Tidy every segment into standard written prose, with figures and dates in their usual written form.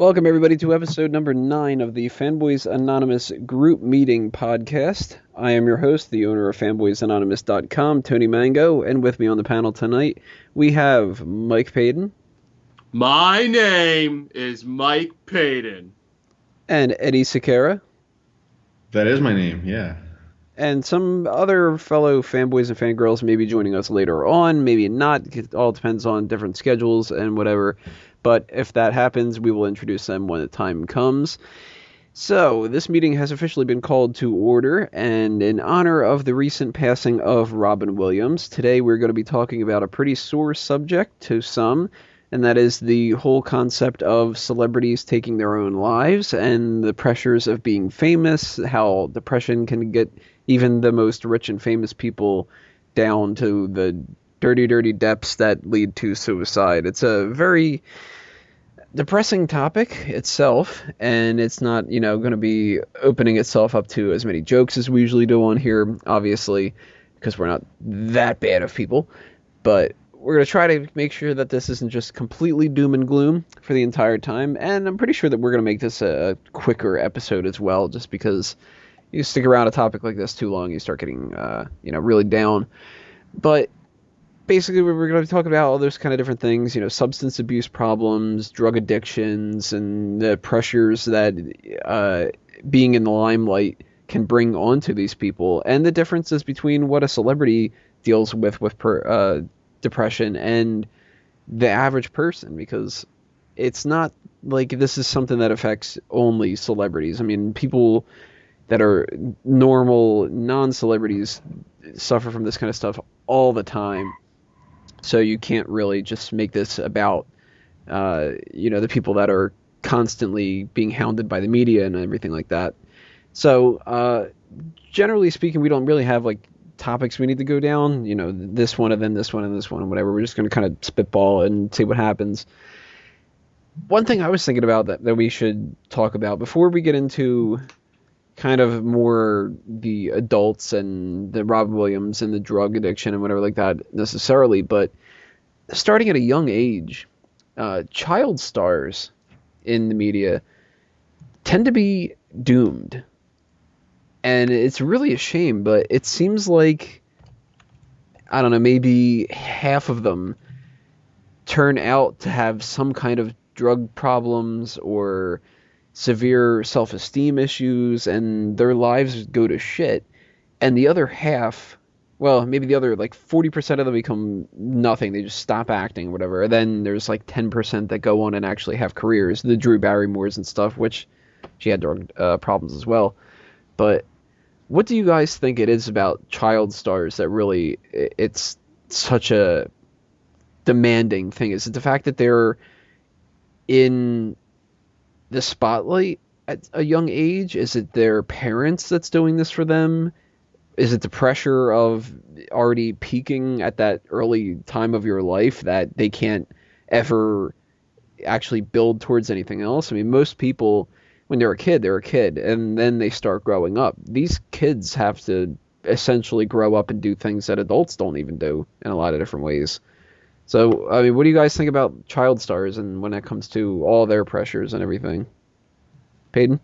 Welcome, everybody, to episode number 9 of the Fanboys Anonymous Group Meeting Podcast. I am your host, the owner of fanboysanonymous.com, Tony Mango, and with me on the panel tonight, we have Mike Payton. My name is Mike Payton. And Eddie Sequeira. That is my name, yeah. And some other fellow fanboys and fangirls may be joining us later on, maybe not. It all depends on different schedules and whatever. But if that happens, we will introduce them when the time comes. So, this meeting has officially been called to order, and in honor of the recent passing of Robin Williams, today we're going to be talking about a pretty sore subject to some, and that is the whole concept of celebrities taking their own lives and the pressures of being famous, how depression can get even the most rich and famous people down to the dirty, dirty depths that lead to suicide. It's a very depressing topic itself, and it's not, going to be opening itself up to as many jokes as we usually do on here, obviously, because we're not that bad of people. But we're going to try to make sure that this isn't just completely doom and gloom for the entire time, and I'm pretty sure that we're going to make this a quicker episode as well, just because you stick around a topic like this too long, you start getting, really down. But basically, we're going to talk about all those kind of different things, substance abuse problems, drug addictions, and the pressures that being in the limelight can bring onto these people, and the differences between what a celebrity deals with depression and the average person, because it's not like this is something that affects only celebrities. I mean, people that are normal, non-celebrities suffer from this kind of stuff all the time. So you can't really just make this about, the people that are constantly being hounded by the media and everything like that. So generally speaking, we don't really have like topics we need to go down, this one and then this one and this one and whatever. We're just going to kind of spitball and see what happens. One thing I was thinking about that we should talk about before we get into kind of more the adults and the Robin Williams and the drug addiction and whatever like that necessarily, but starting at a young age, child stars in the media tend to be doomed. And it's really a shame, but it seems like, I don't know, maybe half of them turn out to have some kind of drug problems or severe self-esteem issues, and their lives go to shit. And the other half, well, maybe the other, 40% of them become nothing. They just stop acting or whatever. And then there's 10% that go on and actually have careers. The Drew Barrymores and stuff, which she had drug problems as well. But what do you guys think it is about child stars that really it's such a demanding thing? Is it the fact that they're in the spotlight at a young age? Is it their parents that's doing this for them? Is it the pressure of already peaking at that early time of your life that they can't ever actually build towards anything else? I mean, most people, when they're a kid, and then they start growing up. These kids have to essentially grow up and do things that adults don't even do in a lot of different ways. So, I mean, what do you guys think about child stars and when it comes to all their pressures and everything? Peyton?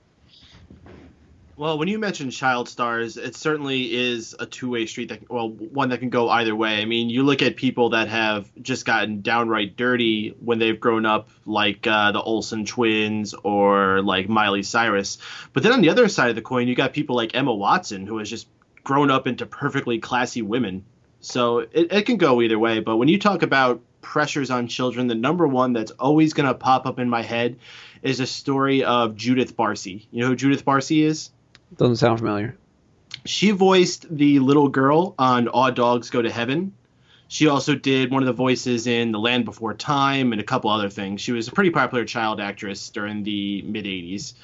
Well, when you mention child stars, it certainly is a two-way street, one that can go either way. I mean, you look at people that have just gotten downright dirty when they've grown up, like the Olsen twins or like Miley Cyrus. But then on the other side of the coin, you got people like Emma Watson, who has just grown up into perfectly classy women. So it can go either way. But when you talk about pressures on children, the number one that's always going to pop up in my head is a story of Judith Barcy. You know who Judith Barcy is? Doesn't sound familiar. She voiced the little girl on All Dogs Go to Heaven. She also did one of the voices in The Land Before Time and a couple other things. She was a pretty popular child actress during the mid-'80s.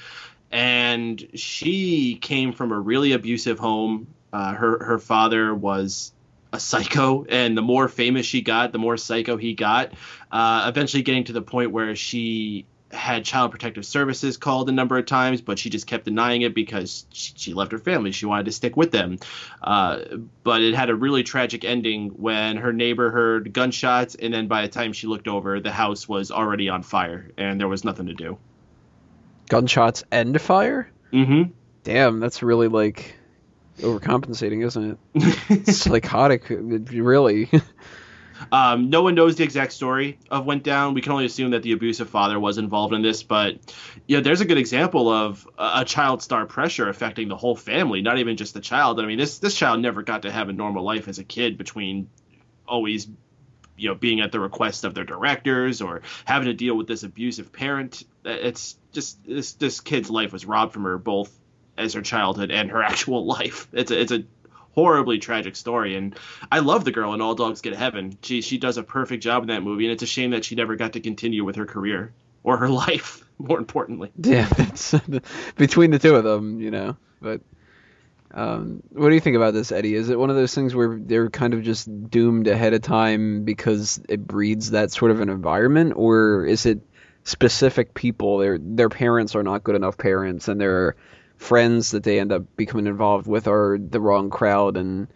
And she came from a really abusive home. Her father was a psycho, and the more famous she got, the more psycho he got, eventually getting to the point where she had Child Protective Services called a number of times, but she just kept denying it because she loved her family. She wanted to stick with them. But it had a really tragic ending when her neighbor heard gunshots, and then by the time she looked over, the house was already on fire, and there was nothing to do. Gunshots and fire? Mm-hmm. Damn, that's really like overcompensating, isn't it? It's psychotic, really. No one knows the exact story of went down. We can only assume that the abusive father was involved in this, but there's a good example of a child star pressure affecting the whole family, not even just the child. I mean, this child never got to have a normal life as a kid between always being at the request of their directors or having to deal with this abusive parent. It's just this kid's life was robbed from her both as her childhood and her actual life. It's a horribly tragic story, and I love the girl in All Dogs Get Heaven. She does a perfect job in that movie, and it's a shame that she never got to continue with her career or her life, more importantly. Yeah, that's between the two of them, But what do you think about this, Eddie? Is it one of those things where they're kind of just doomed ahead of time because it breeds that sort of an environment, or is it specific people? Their parents are not good enough parents, and their friends that they end up becoming involved with are the wrong crowd, and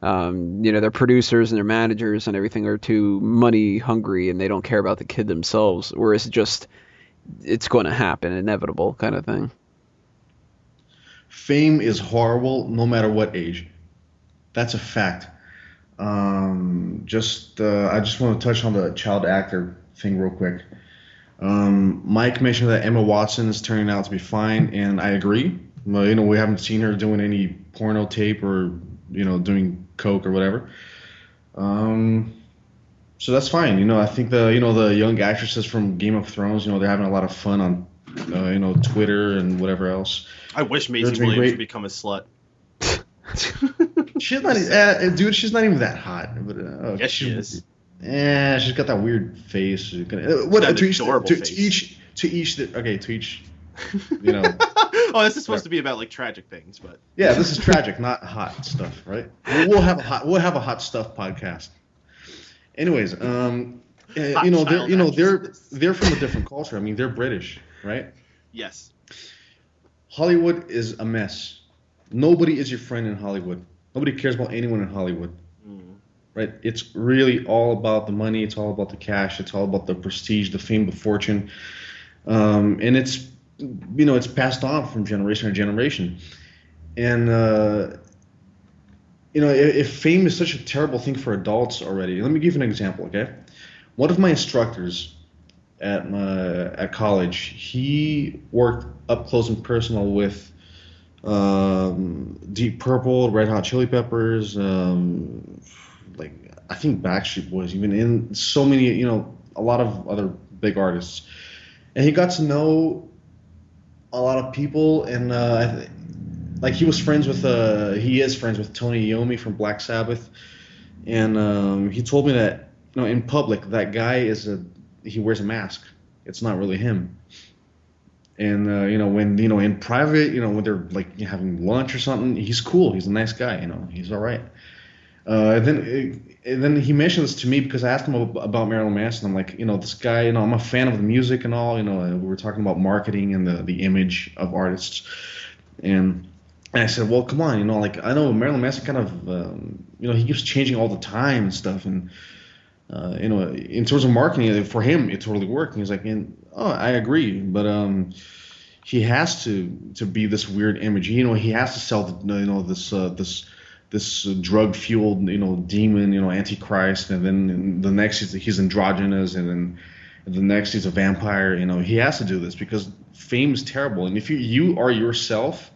their producers and their managers and everything are too money hungry, and they don't care about the kid themselves, or is it just it's going to happen, inevitable kind of thing? Fame is horrible no matter what age. That's a fact. I just want to touch on the child actor thing real quick. Mike mentioned that Emma Watson is turning out to be fine, and I agree. Well, we haven't seen her doing any porno tape or doing coke or whatever. So that's fine. I think the young actresses from Game of Thrones, they're having a lot of fun on Twitter and whatever else. I wish Maisie Williams would become a slut. She's not, dude. She's not even that hot. But, yes, she is. Yeah, she's got that weird face. What to each? To each. Oh, this is supposed to be about like tragic things, but yeah, this is tragic, not hot stuff, right? We'll have a hot stuff podcast. Anyways, they're from a different culture. I mean, they're British, right? Yes. Hollywood is a mess. Nobody is your friend in Hollywood. Nobody cares about anyone in Hollywood. Right? It's really all about the money. It's all about the cash. It's all about the prestige, the fame, the fortune. And it's passed on from generation to generation. And, if fame is such a terrible thing for adults already, let me give you an example, okay? One of my instructors at college, he worked up close and personal with Deep Purple, Red Hot Chili Peppers, I think Backstreet Boys, even in so many, a lot of other big artists. And he got to know a lot of people, and he is friends with Tony Iommi from Black Sabbath, and he told me that in public that guy he wears a mask. It's not really him. And when in private, when they're like having lunch or something, he's cool. He's a nice guy. He's all right. And then he mentioned this to me because I asked him about Marilyn Manson. I'm like, this guy, I'm a fan of the music and all. We were talking about marketing and the image of artists. And I said, well, come on, I know Marilyn Manson kind of, he keeps changing all the time and stuff. And, in terms of marketing, for him, it totally worked. And he's like, I agree. But he has to be this weird image. He has to sell, this drug-fueled, demon, antichrist, and then the next he's androgynous, and then the next he's a vampire. He has to do this because fame is terrible. And if you are yourself,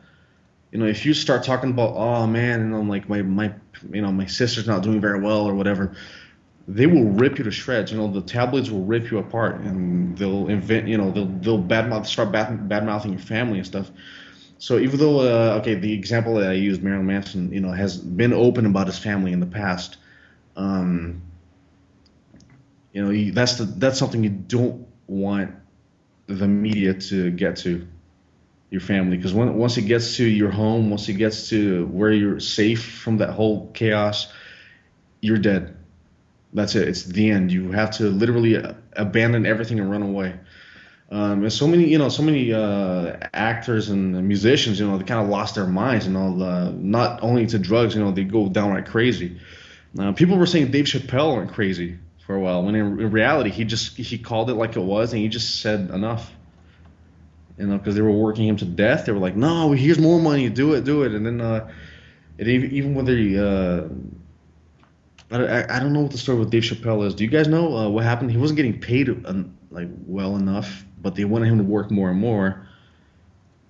if you start talking about, oh man, like my sister's not doing very well or whatever, they will rip you to shreds. The tabloids will rip you apart, and they'll invent, they'll start bad mouthing your family and stuff. So even though, the example that I used, Marilyn Manson, has been open about his family in the past, that's something you don't want the media to get to your family, because once it gets to your home, once it gets to where you're safe from that whole chaos, you're dead. That's it. It's the end. You have to literally abandon everything and run away. And so many actors and musicians, they kind of lost their minds, not only to drugs, they go downright crazy. People were saying Dave Chappelle went crazy for a while, when in reality he called it like it was, and he just said enough. because they were working him to death. They were like, no, here's more money, do it, do it. And then even when they I don't know what the story with Dave Chappelle is. Do you guys know what happened? He wasn't getting paid like well enough, but they wanted him to work more and more.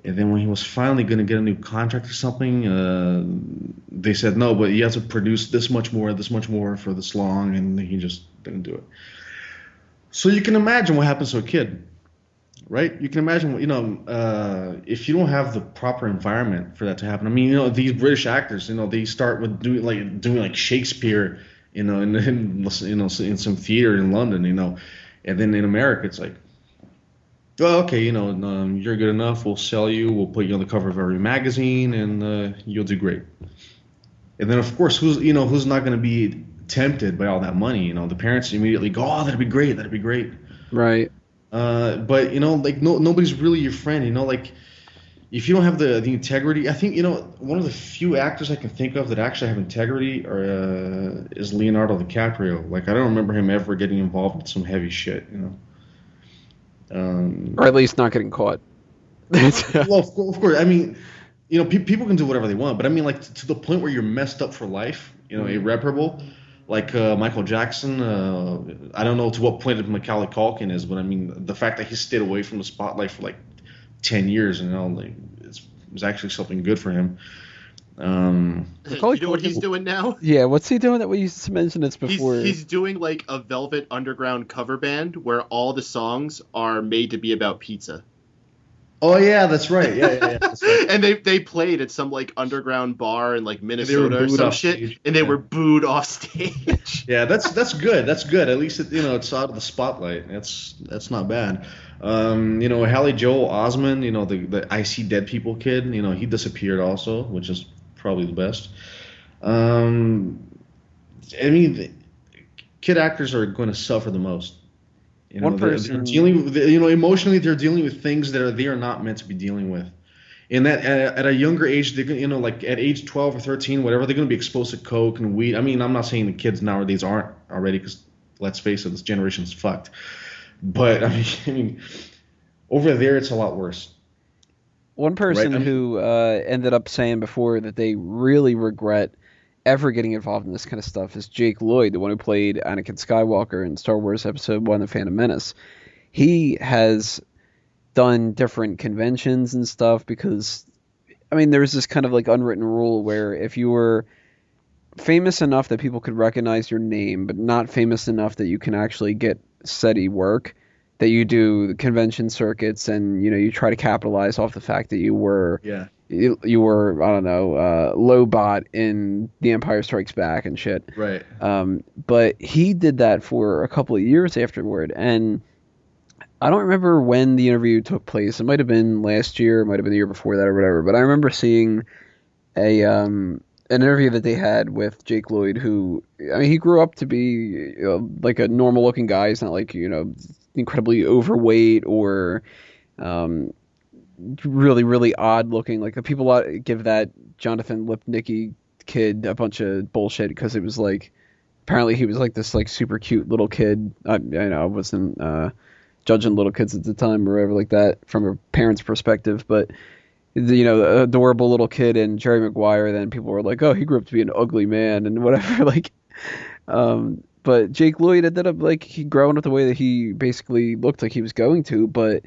And then when he was finally going to get a new contract or something, they said no, but you have to produce this much more for this long, and he just didn't do it. So you can imagine what happens to a kid, right? You can imagine, if you don't have the proper environment for that to happen. I mean, these British actors, they start with doing like Shakespeare, in some theater in London, and then in America it's like, well, okay, you're good enough. We'll sell you. We'll put you on the cover of every magazine, and you'll do great. And then, of course, who's not going to be tempted by all that money? The parents immediately go, "Oh, that'd be great. That'd be great." Right. But nobody's really your friend. Like if you don't have the integrity, I think one of the few actors I can think of that actually have integrity is Leonardo DiCaprio. Like I don't remember him ever getting involved with some heavy shit. Or at least not getting caught. Well, of course. I mean, people can do whatever they want, but I mean, like to the point where you're messed up for life, irreparable. Like Michael Jackson, I don't know to what point Macaulay Culkin is, but I mean, the fact that he stayed away from the spotlight for like 10 years, it's actually something good for him. You know what he's doing now? Yeah, what's he doing that we used to mention this before? He's doing like a Velvet Underground cover band where all the songs are made to be about pizza. Oh yeah, that's right. Yeah, that's right. And they played at some like underground bar in like Minnesota or some shit, stage. And they were booed off stage. Yeah, that's good. That's good. At least it's out of the spotlight. That's not bad. Hallie Joel Osment, the I See Dead People kid, he disappeared also, which is probably the best. I mean, kid actors are going to suffer the most. One person they're dealing with, emotionally, they're dealing with things that they are not meant to be dealing with. And that at a younger age, they're like at age 12 or 13, whatever, they're going to be exposed to coke and weed. I mean, I'm not saying the kids nowadays aren't already, because let's face it, this generation's fucked. But I mean, over there, it's a lot worse. One person who ended up saying before that they really regret ever getting involved in this kind of stuff is Jake Lloyd, the one who played Anakin Skywalker in Star Wars Episode 1, The Phantom Menace. He has done different conventions and stuff because, I mean, there's this kind of like unwritten rule where if you were famous enough that people could recognize your name, but not famous enough that you can actually get steady work, that you do the convention circuits and, you try to capitalize off the fact that you were... Yeah. You were, I don't know, Lobot in The Empire Strikes Back and shit. Right. But he did that for a couple of years afterward, and I don't remember when the interview took place. It might have been last year, it might have been the year before that or whatever, but I remember seeing an interview that they had with Jake Lloyd, who, I mean, he grew up to be like a normal-looking guy. He's not like, incredibly overweight or... really, really odd looking. Like the people give that Jonathan Lipnicki kid a bunch of bullshit because it was like, apparently he was like this like super cute little kid. I wasn't judging little kids at the time or whatever like that from a parent's perspective, but the adorable little kid and Jerry Maguire, then people were like, oh, he grew up to be an ugly man and whatever. Like, but Jake Lloyd ended up like he growing up the way that he basically looked like he was going to, but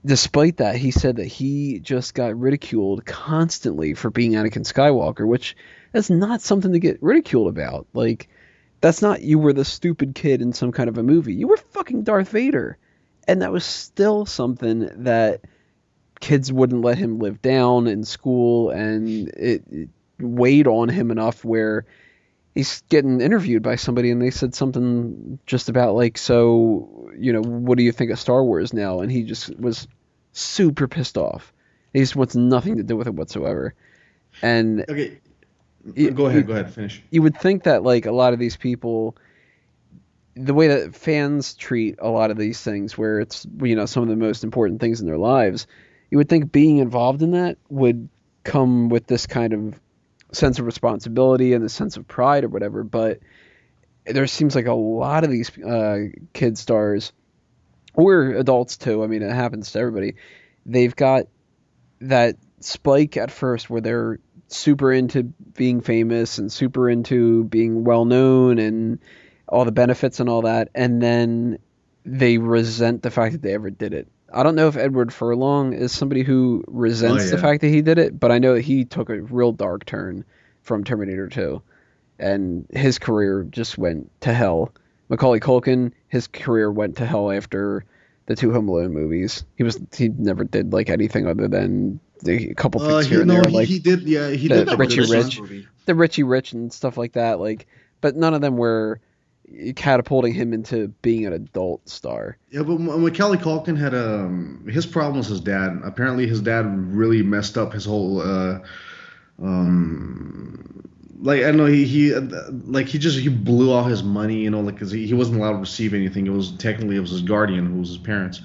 despite that, he said that he just got ridiculed constantly for being Anakin Skywalker, which is not something to get ridiculed about. Like, that's not you were the stupid kid in some kind of a movie. You were fucking Darth Vader. And that was still something that kids wouldn't let him live down in school, and it weighed on him enough where he's getting interviewed by somebody and they said something just about like, so, what do you think of Star Wars now? And he just was super pissed off. He just wants nothing to do with it whatsoever. And okay, go ahead, finish. You would think that like a lot of these people, the way that fans treat a lot of these things, where it's, some of the most important things in their lives, you would think being involved in that would come with this kind of sense of responsibility and the sense of pride or whatever, but there seems like a lot of these kid stars, or adults too, I mean, it happens to everybody, they've got that spike at first where they're super into being famous and super into being well known and all the benefits and all that, and then they resent the fact that they ever did it. I don't know if Edward Furlong is somebody who Oh resents the yeah. fact that he did it, but I know that he took a real dark turn from Terminator 2, and his career just went to hell. Macaulay Culkin, his career went to hell after the two Home Alone movies. He never did like anything other than a couple things here He and no there, he like he did yeah he the did That the was a Richie Good Richie Son. Rich, movie. the Richie Rich and stuff like that. Like, but none of them were catapulting him into being an adult star. Yeah, but Macaulay Culkin had his problem was his dad. Apparently, his dad really messed up his whole like I don't know he blew all his money, you know, like 'cause he wasn't allowed to receive anything. It was his guardian who was his parents,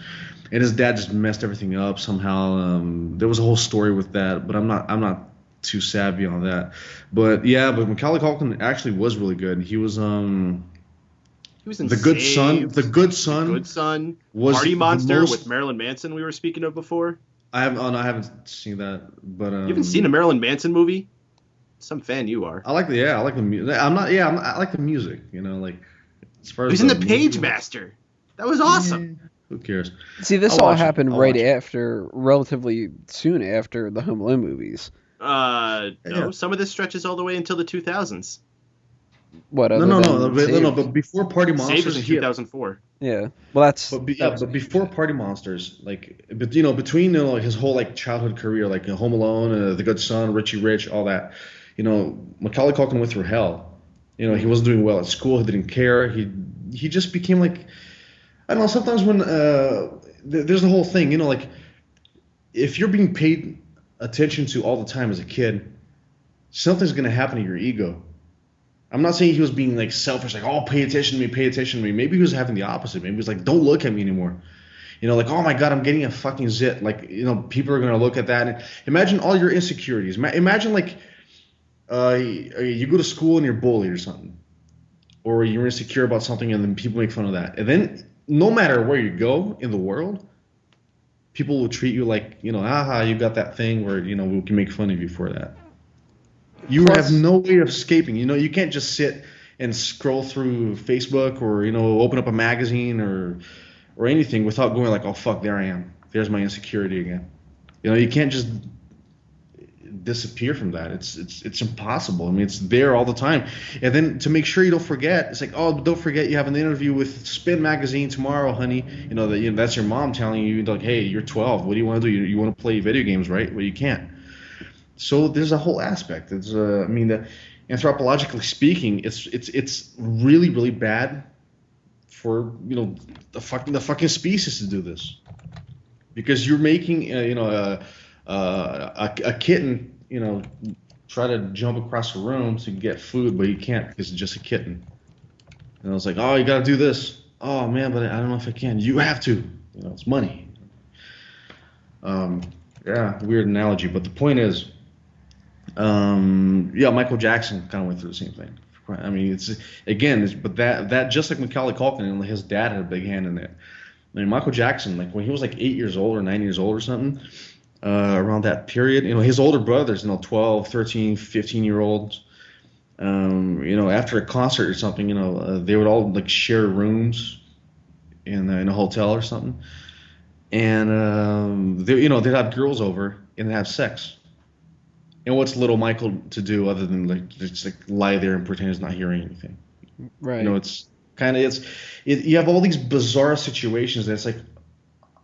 and his dad just messed everything up somehow. There was a whole story with that, but I'm not too savvy on that. But yeah, but Macaulay Culkin actually was really good. He was He was in the good son. Saved, The good The Good son Son, was Party the Monster most. with Marilyn Manson we were speaking of before. I haven't. Oh, no, I haven't seen that, but You haven't seen a Marilyn Manson movie? Some fan you are. I like the music. I like the music. You know, like as far He as was in The movie- Page Master. That was awesome. Who cares? See, this I'll all watch it. happened I'll right watch it. after, relatively soon after the Home Alone movies. No, Yeah. some of this stretches all the way until the 2000s. What No, other no, than no, but, no, no. Saved? But before Party Saved Monsters, was in 2004. Yeah, well, that's but before Party Monsters, like, but you know, between like his whole like childhood career, like Home Alone, The Good Son, Richie Rich, all that, you know, Macaulay Culkin went through hell. You know, he wasn't doing well at school. He didn't care. He just became like, I don't know. Sometimes when there's the whole thing, you know, like if you're being paid attention to all the time as a kid, something's gonna happen to your ego. I'm not saying he was being like selfish, like, oh, pay attention to me, pay attention to me. Maybe he was having the opposite. Maybe he was like, don't look at me anymore. You know, like, oh my God, I'm getting a fucking zit. Like, you know, people are gonna look at that. And imagine all your insecurities. Imagine like, you go to school and you're bullied or something, or you're insecure about something, and then people make fun of that. And then no matter where you go in the world, people will treat you like, you know, aha, you got that thing where, you know, we can make fun of you for that. You Plus- have no way of escaping. You know, you can't just sit and scroll through Facebook or, you know, open up a magazine or anything without going like, oh fuck, there I am. There's my insecurity again. You know, you can't just disappear from that. It's impossible. I mean, it's there all the time. And then to make sure you don't forget, it's like, oh, don't forget you have an interview with Spin Magazine tomorrow, honey. You know, that's your mom telling you, like, hey, you're 12. What do you want to do? You want to play video games, right? Well, you can't. So there's a whole aspect. It's I mean, anthropologically speaking, it's really really bad for, you know, the fucking species to do this, because you're making you know a kitten, you know, try to jump across the room to get food, but you can't because it's just a kitten. And I was like, oh, you gotta do this. Oh man, but I don't know if I can. You have to. You know, it's money. Yeah, weird analogy, but the point is. Yeah, Michael Jackson kind of went through the same thing. I mean, but that just like Macaulay Culkin, and his dad had a big hand in it. I mean, Michael Jackson, like when he was like 8 years old or 9 years old or something, around that period, you know, his older brothers, you know, 12, 13, 15-year-olds, you know, after a concert or something, you know, they would all like share rooms in a hotel or something, and they, you know, they'd have girls over and they'd have sex. And what's little Michael to do other than like just like lie there and pretend he's not hearing anything? right. You know, it's kind of you have all these bizarre situations that's like,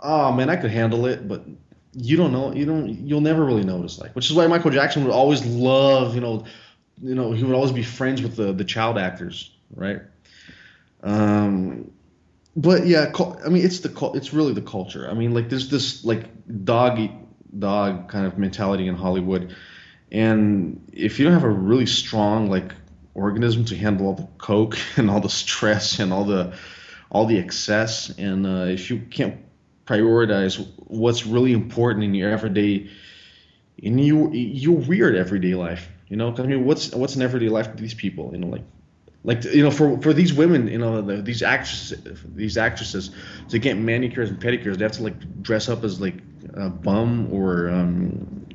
oh man, I could handle it, but you don't know, you'll never really notice, like, which is why Michael Jackson would always love, you know, he would always be friends with the child actors, right? But yeah, I mean, it's really the culture. I mean, like there's this like dog eat dog kind of mentality in Hollywood. And if you don't have a really strong like organism to handle all the coke and all the stress and all the excess, and if you can't prioritize what's really important in your everyday, in your weird everyday life, you know, 'cause I mean, what's an everyday life to these people, you know, like you know, for these women, you know, these actresses to get manicures and pedicures, they have to like dress up as like a bum, or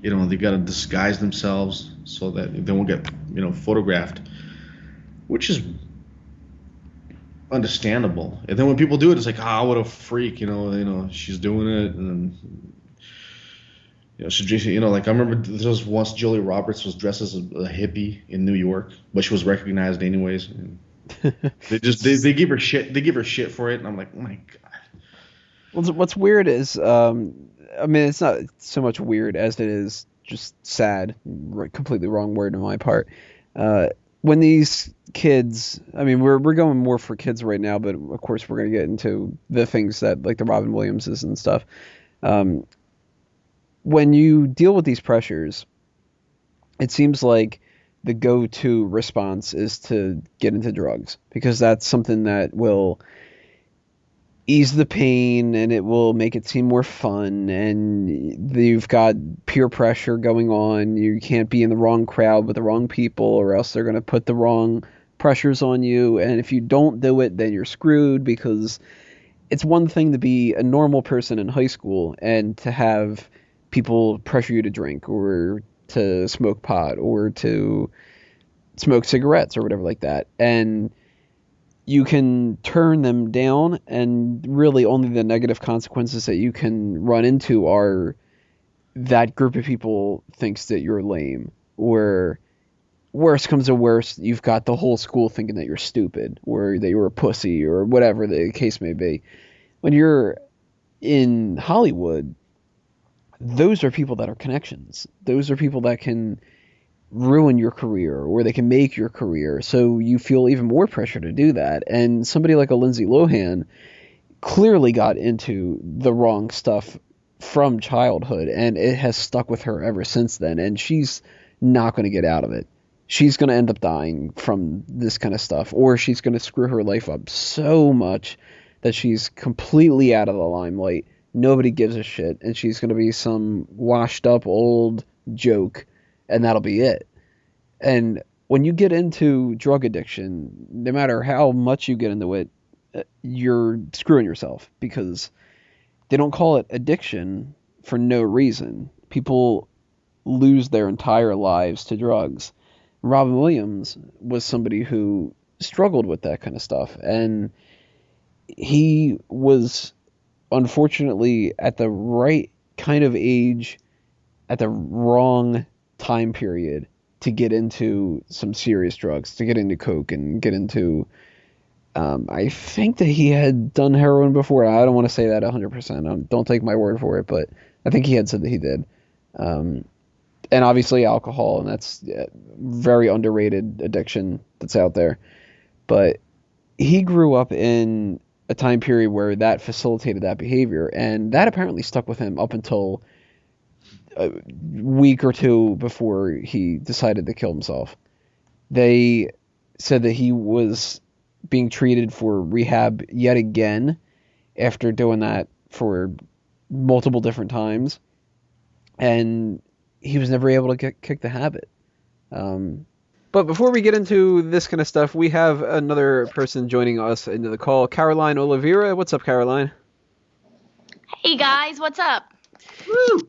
they got to disguise themselves so that they won't get photographed, which is understandable. And then when people do it, it's like, ah, what a freak, she's doing it. And like I remember there was once Julia Roberts was dressed as a hippie in New York, but she was recognized anyways. And they give her shit. They give her shit for it, and I'm like, oh my god. Well, what's weird is, I mean, it's not so much weird as it is just sad. Completely wrong word on my part. When these kids, I mean, we're going more for kids right now, but of course we're going to get into the things that like the Robin Williamses and stuff. When you deal with these pressures, it seems like the go-to response is to get into drugs, because that's something that will ease the pain and it will make it seem more fun, and you've got peer pressure going on. You can't be in the wrong crowd with the wrong people, or else they're going to put the wrong pressures on you, and if you don't do it, then you're screwed, because it's one thing to be a normal person in high school and to have people pressure you to drink or to smoke pot or to smoke cigarettes or whatever like that, and you can turn them down, and really only the negative consequences that you can run into are that group of people thinks that you're lame, or worse comes to worse, you've got the whole school thinking that you're stupid or that you're a pussy or whatever the case may be. When you're in Hollywood, those are people that are connections. Those are people that can ruin your career or they can make your career. So you feel even more pressure to do that. And somebody like a Lindsay Lohan clearly got into the wrong stuff from childhood, and it has stuck with her ever since then. And she's not going to get out of it. She's going to end up dying from this kind of stuff, or she's going to screw her life up so much that she's completely out of the limelight. Nobody gives a shit, and she's going to be some washed up old joke, and that'll be it. And when you get into drug addiction, no matter how much you get into it, you're screwing yourself, because they don't call it addiction for no reason. People lose their entire lives to drugs. Robin Williams was somebody who struggled with that kind of stuff, and he was unfortunately at the right kind of age at the wrong time period to get into some serious drugs, to get into coke and get into I think that he had done heroin before. I don't want to say that 100%. Don't take my word for it, but I think he had said that he did. And obviously alcohol, and that's a very underrated addiction that's out there. But he grew up in a time period where that facilitated that behavior, and that apparently stuck with him up until a week or two before he decided to kill himself. They said that he was being treated for rehab yet again after doing that for multiple different times, and he was never able to kick the habit. But before we get into this kind of stuff, we have another person joining us into the call, Caroline Oliveira. What's up, Caroline? Hey guys, what's up? Woo!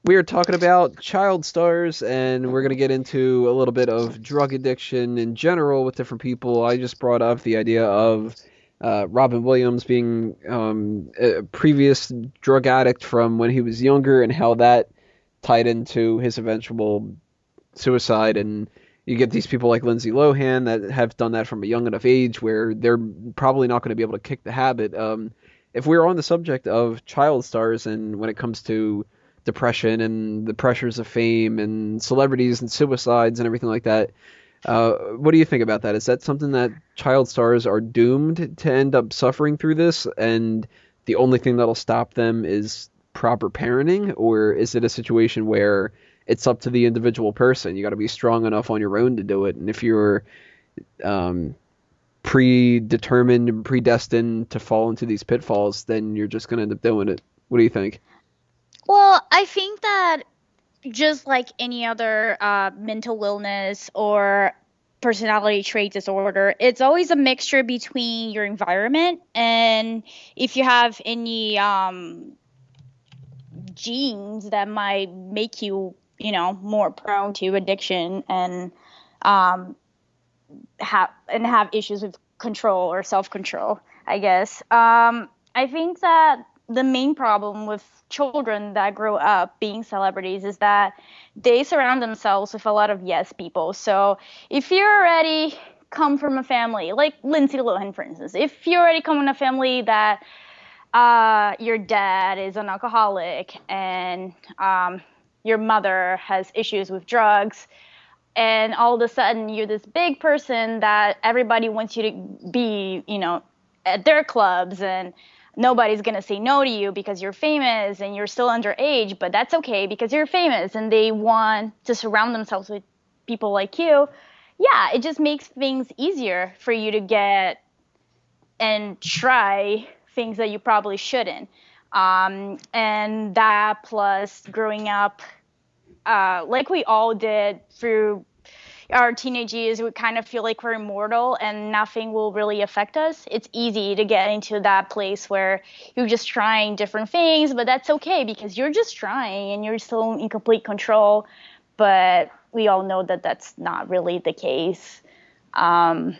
We are talking about child stars, and we're going to get into a little bit of drug addiction in general with different people. I just brought up the idea of Robin Williams being a previous drug addict from when he was younger, and how that tied into his eventual suicide. And you get these people like Lindsay Lohan that have done that from a young enough age where they're probably not going to be able to kick the habit. If we're on the subject of child stars, and when it comes to depression and the pressures of fame and celebrities and suicides and everything like that, what do you think about that? Is that something that child stars are doomed to end up suffering through this, and the only thing that'll stop them is proper parenting? Or is it a situation where it's up to the individual person? You got to be strong enough on your own to do it, and if you're predetermined and predestined to fall into these pitfalls, then you're just going to end up doing it. What do you think? Well, I think that just like any other mental illness or personality trait disorder, it's always a mixture between your environment and if you have any genes that might make you, more prone to addiction and have issues with control or self-control, I guess. I think that the main problem with children that grow up being celebrities is that they surround themselves with a lot of yes people. So if you already come from a family, like Lindsay Lohan, for instance, if you already come from a family that your dad is an alcoholic and your mother has issues with drugs, and all of a sudden you're this big person that everybody wants you to be, at their clubs, and nobody's going to say no to you because you're famous and you're still underage, but that's okay because you're famous and they want to surround themselves with people like you. Yeah, it just makes things easier for you to get and try things that you probably shouldn't. And that plus growing up like we all did through our teenage years, we kind of feel like we're immortal and nothing will really affect us. It's easy to get into that place where you're just trying different things, but that's okay because you're just trying and you're still in complete control. But we all know that that's not really the case. And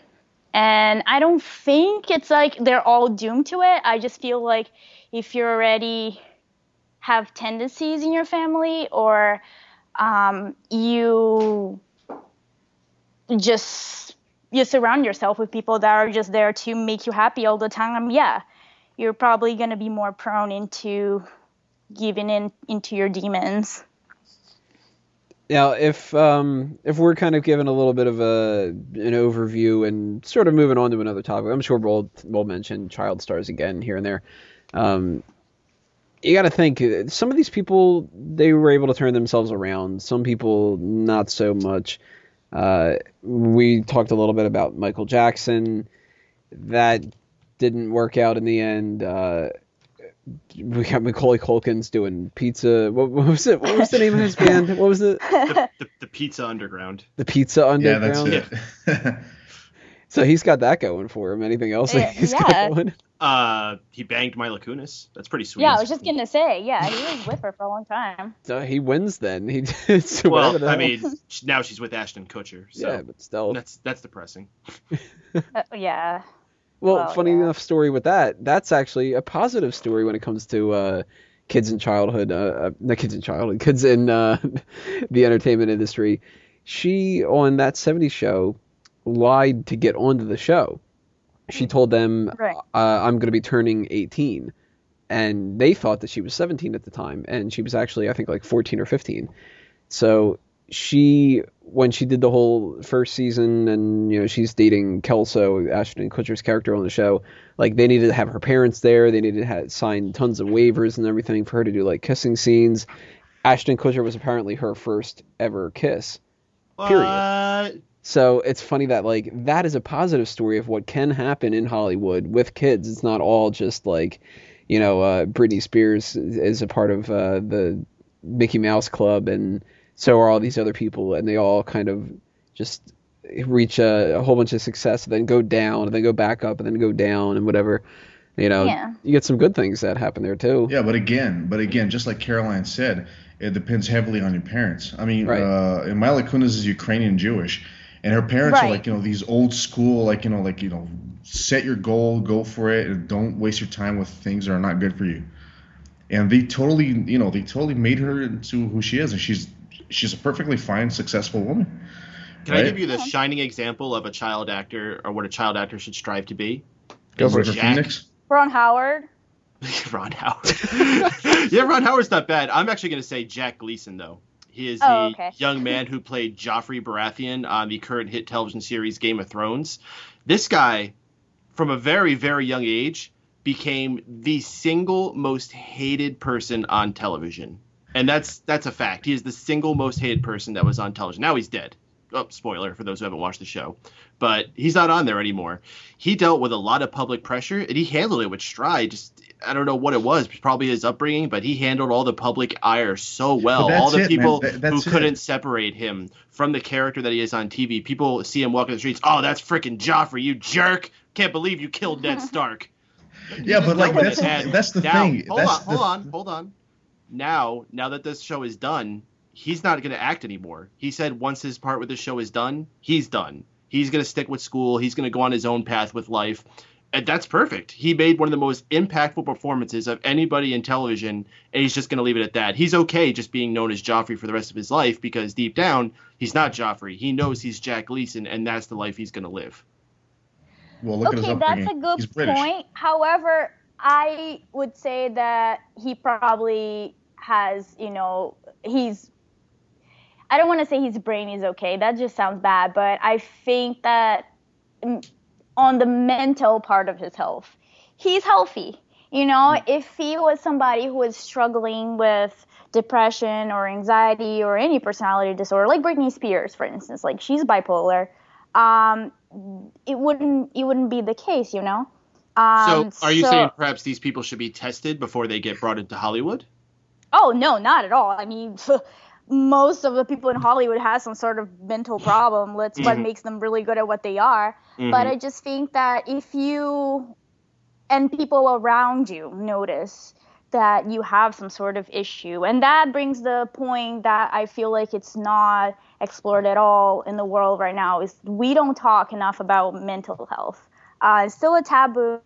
I don't think it's like they're all doomed to it. I just feel like if you already have tendencies in your family, or you surround yourself with people that are just there to make you happy all the time, yeah, you're probably going to be more prone into giving into your demons. Now, if we're kind of giving a little bit of an overview and sort of moving on to another topic, I'm sure we'll mention child stars again here and there. You got to think, some of these people, they were able to turn themselves around. Some people, not so much. We talked a little bit about Michael Jackson. That didn't work out in the end. We got Macaulay Culkin's doing pizza. What was it? What was the name of his band? What was it? The Pizza Underground. The Pizza Underground. Yeah, that's it. So he's got that going for him. Anything else that he's got going? He banged Mila Kunis. That's pretty sweet. Yeah, I was just gonna say, yeah, he was with her for a long time. So he wins then. Well, I mean, now she's with Ashton Kutcher. So yeah, but still, that's depressing. Yeah. Well, funny enough story with that. That's actually a positive story when it comes to kids in childhood. Not kids in childhood. Kids in the entertainment industry. She, on that 70s show, lied to get onto the show. She told them, right. I'm going to be turning 18. And they thought that she was 17 at the time. And she was actually, I think, like 14 or 15. So when she did the whole first season and, she's dating Kelso, Ashton Kutcher's character on the show, like, they needed to have her parents there. They needed to sign tons of waivers and everything for her to do, like, kissing scenes. Ashton Kutcher was apparently her first ever kiss. Period. So it's funny that, like, that is a positive story of what can happen in Hollywood with kids. It's not all just like, Britney Spears is a part of the Mickey Mouse Club, and so are all these other people, and they all kind of just reach a whole bunch of success, and then go down, and then go back up, and then go down, and whatever. You get some good things that happen there too. Yeah, but again, just like Caroline said, it depends heavily on your parents. I mean, right. Mila Kunis is Ukrainian Jewish. And her parents right. are like, these old school, set your goal, go for it, and don't waste your time with things that are not good for you. And they totally made her into who she is, and she's a perfectly fine, successful woman. Can I give you the shining example of a child actor, or what a child actor should strive to be? Go for Phoenix. Ron Howard. Ron Howard. Yeah, Ron Howard's not bad. I'm actually going to say Jack Gleason, though. He is the young man who played Joffrey Baratheon on the current hit television series Game of Thrones. This guy, from a very, very young age, became the single most hated person on television. And that's a fact. He is the single most hated person that was on television. Now he's dead. Oh, spoiler for those who haven't watched the show. But he's not on there anymore. He dealt with a lot of public pressure, and he handled it with stride. I don't know what it was, probably his upbringing, but he handled all the public ire so well. All the people who couldn't separate him from the character that he is on TV. People see him walking the streets. Oh, that's freaking Joffrey, you jerk. Can't believe you killed Ned Stark. Yeah, but like that's the thing. Hold on. now that this show is done, he's not going to act anymore. He said once his part with the show is done, he's done. He's going to stick with school. He's going to go on his own path with life. And that's perfect. He made one of the most impactful performances of anybody in television, and he's just going to leave it at that. He's okay just being known as Joffrey for the rest of his life, because deep down, he's not Joffrey. He knows he's Jack Gleason, and that's the life he's going to live. Well, look at his Okay, upbringing. that's a good He's British. point. However, I would say that he probably has, I don't want to say his brain is okay. That just sounds bad. But I think that on the mental part of his health, he's healthy. If he was somebody who was struggling with depression or anxiety or any personality disorder, like Britney Spears, for instance, like she's bipolar, it wouldn't be the case, So are you saying perhaps these people should be tested before they get brought into Hollywood? Oh, no, not at all. I mean, most of the people in Hollywood have some sort of mental problem. That's what makes them really good at what they are. But I just think that if you and people around you notice that you have some sort of issue, and that brings the point that I feel like it's not explored at all in the world right now, is we don't talk enough about mental health. It's still a taboo.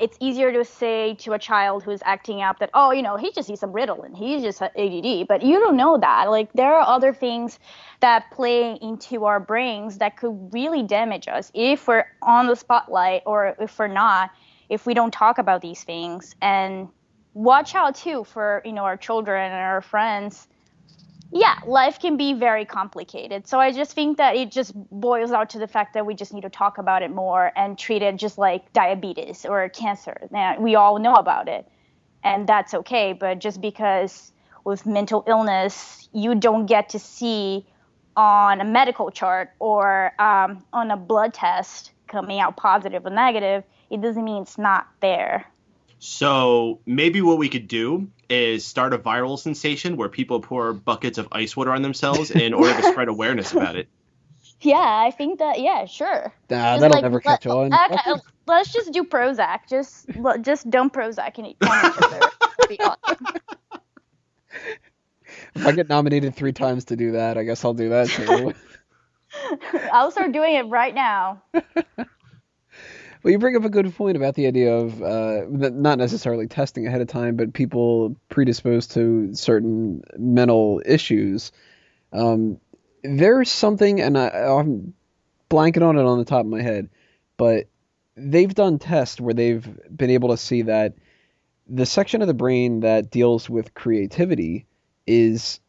It's easier to say to a child who's acting up that, he just needs some Ritalin, he's just ADD, but you don't know that. Like, there are other things that play into our brains that could really damage us if we're on the spotlight, or if we're not, if we don't talk about these things. And watch out too for, our children and our friends. Yeah, life can be very complicated. So I just think that it just boils out to the fact that we just need to talk about it more and treat it just like diabetes or cancer. Now, we all know about it, and that's okay. But just because with mental illness, you don't get to see on a medical chart or on a blood test coming out positive or negative, it doesn't mean it's not there. So maybe what we could do is start a viral sensation where people pour buckets of ice water on themselves in order to spread awareness about it. Yeah, I think that, yeah, sure. That'll never catch on. Okay, let's just do Prozac. Just dump Prozac and eat on each other. That'd be awesome. If I get nominated 3 times to do that, I guess I'll do that too. I'll start doing it right now. Well, you bring up a good point about the idea of not necessarily testing ahead of time, but people predisposed to certain mental issues. There's something, and I'm blanking on it on the top of my head, but they've done tests where they've been able to see that the section of the brain that deals with creativity is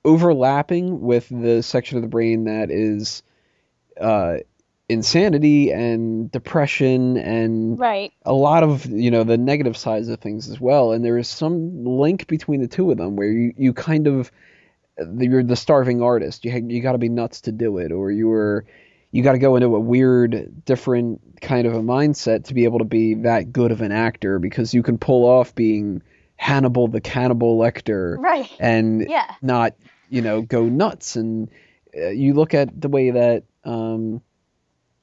overlapping with the section of the brain that is insanity and depression and a lot of the negative sides of things as well. And there is some link between the two of them where you kind of, you're the starving artist. You got to be nuts to do it, or you got to go into a weird, different kind of a mindset to be able to be that good of an actor, because you can pull off being Hannibal the Cannibal Lecter, and not go nuts. And you look at the way that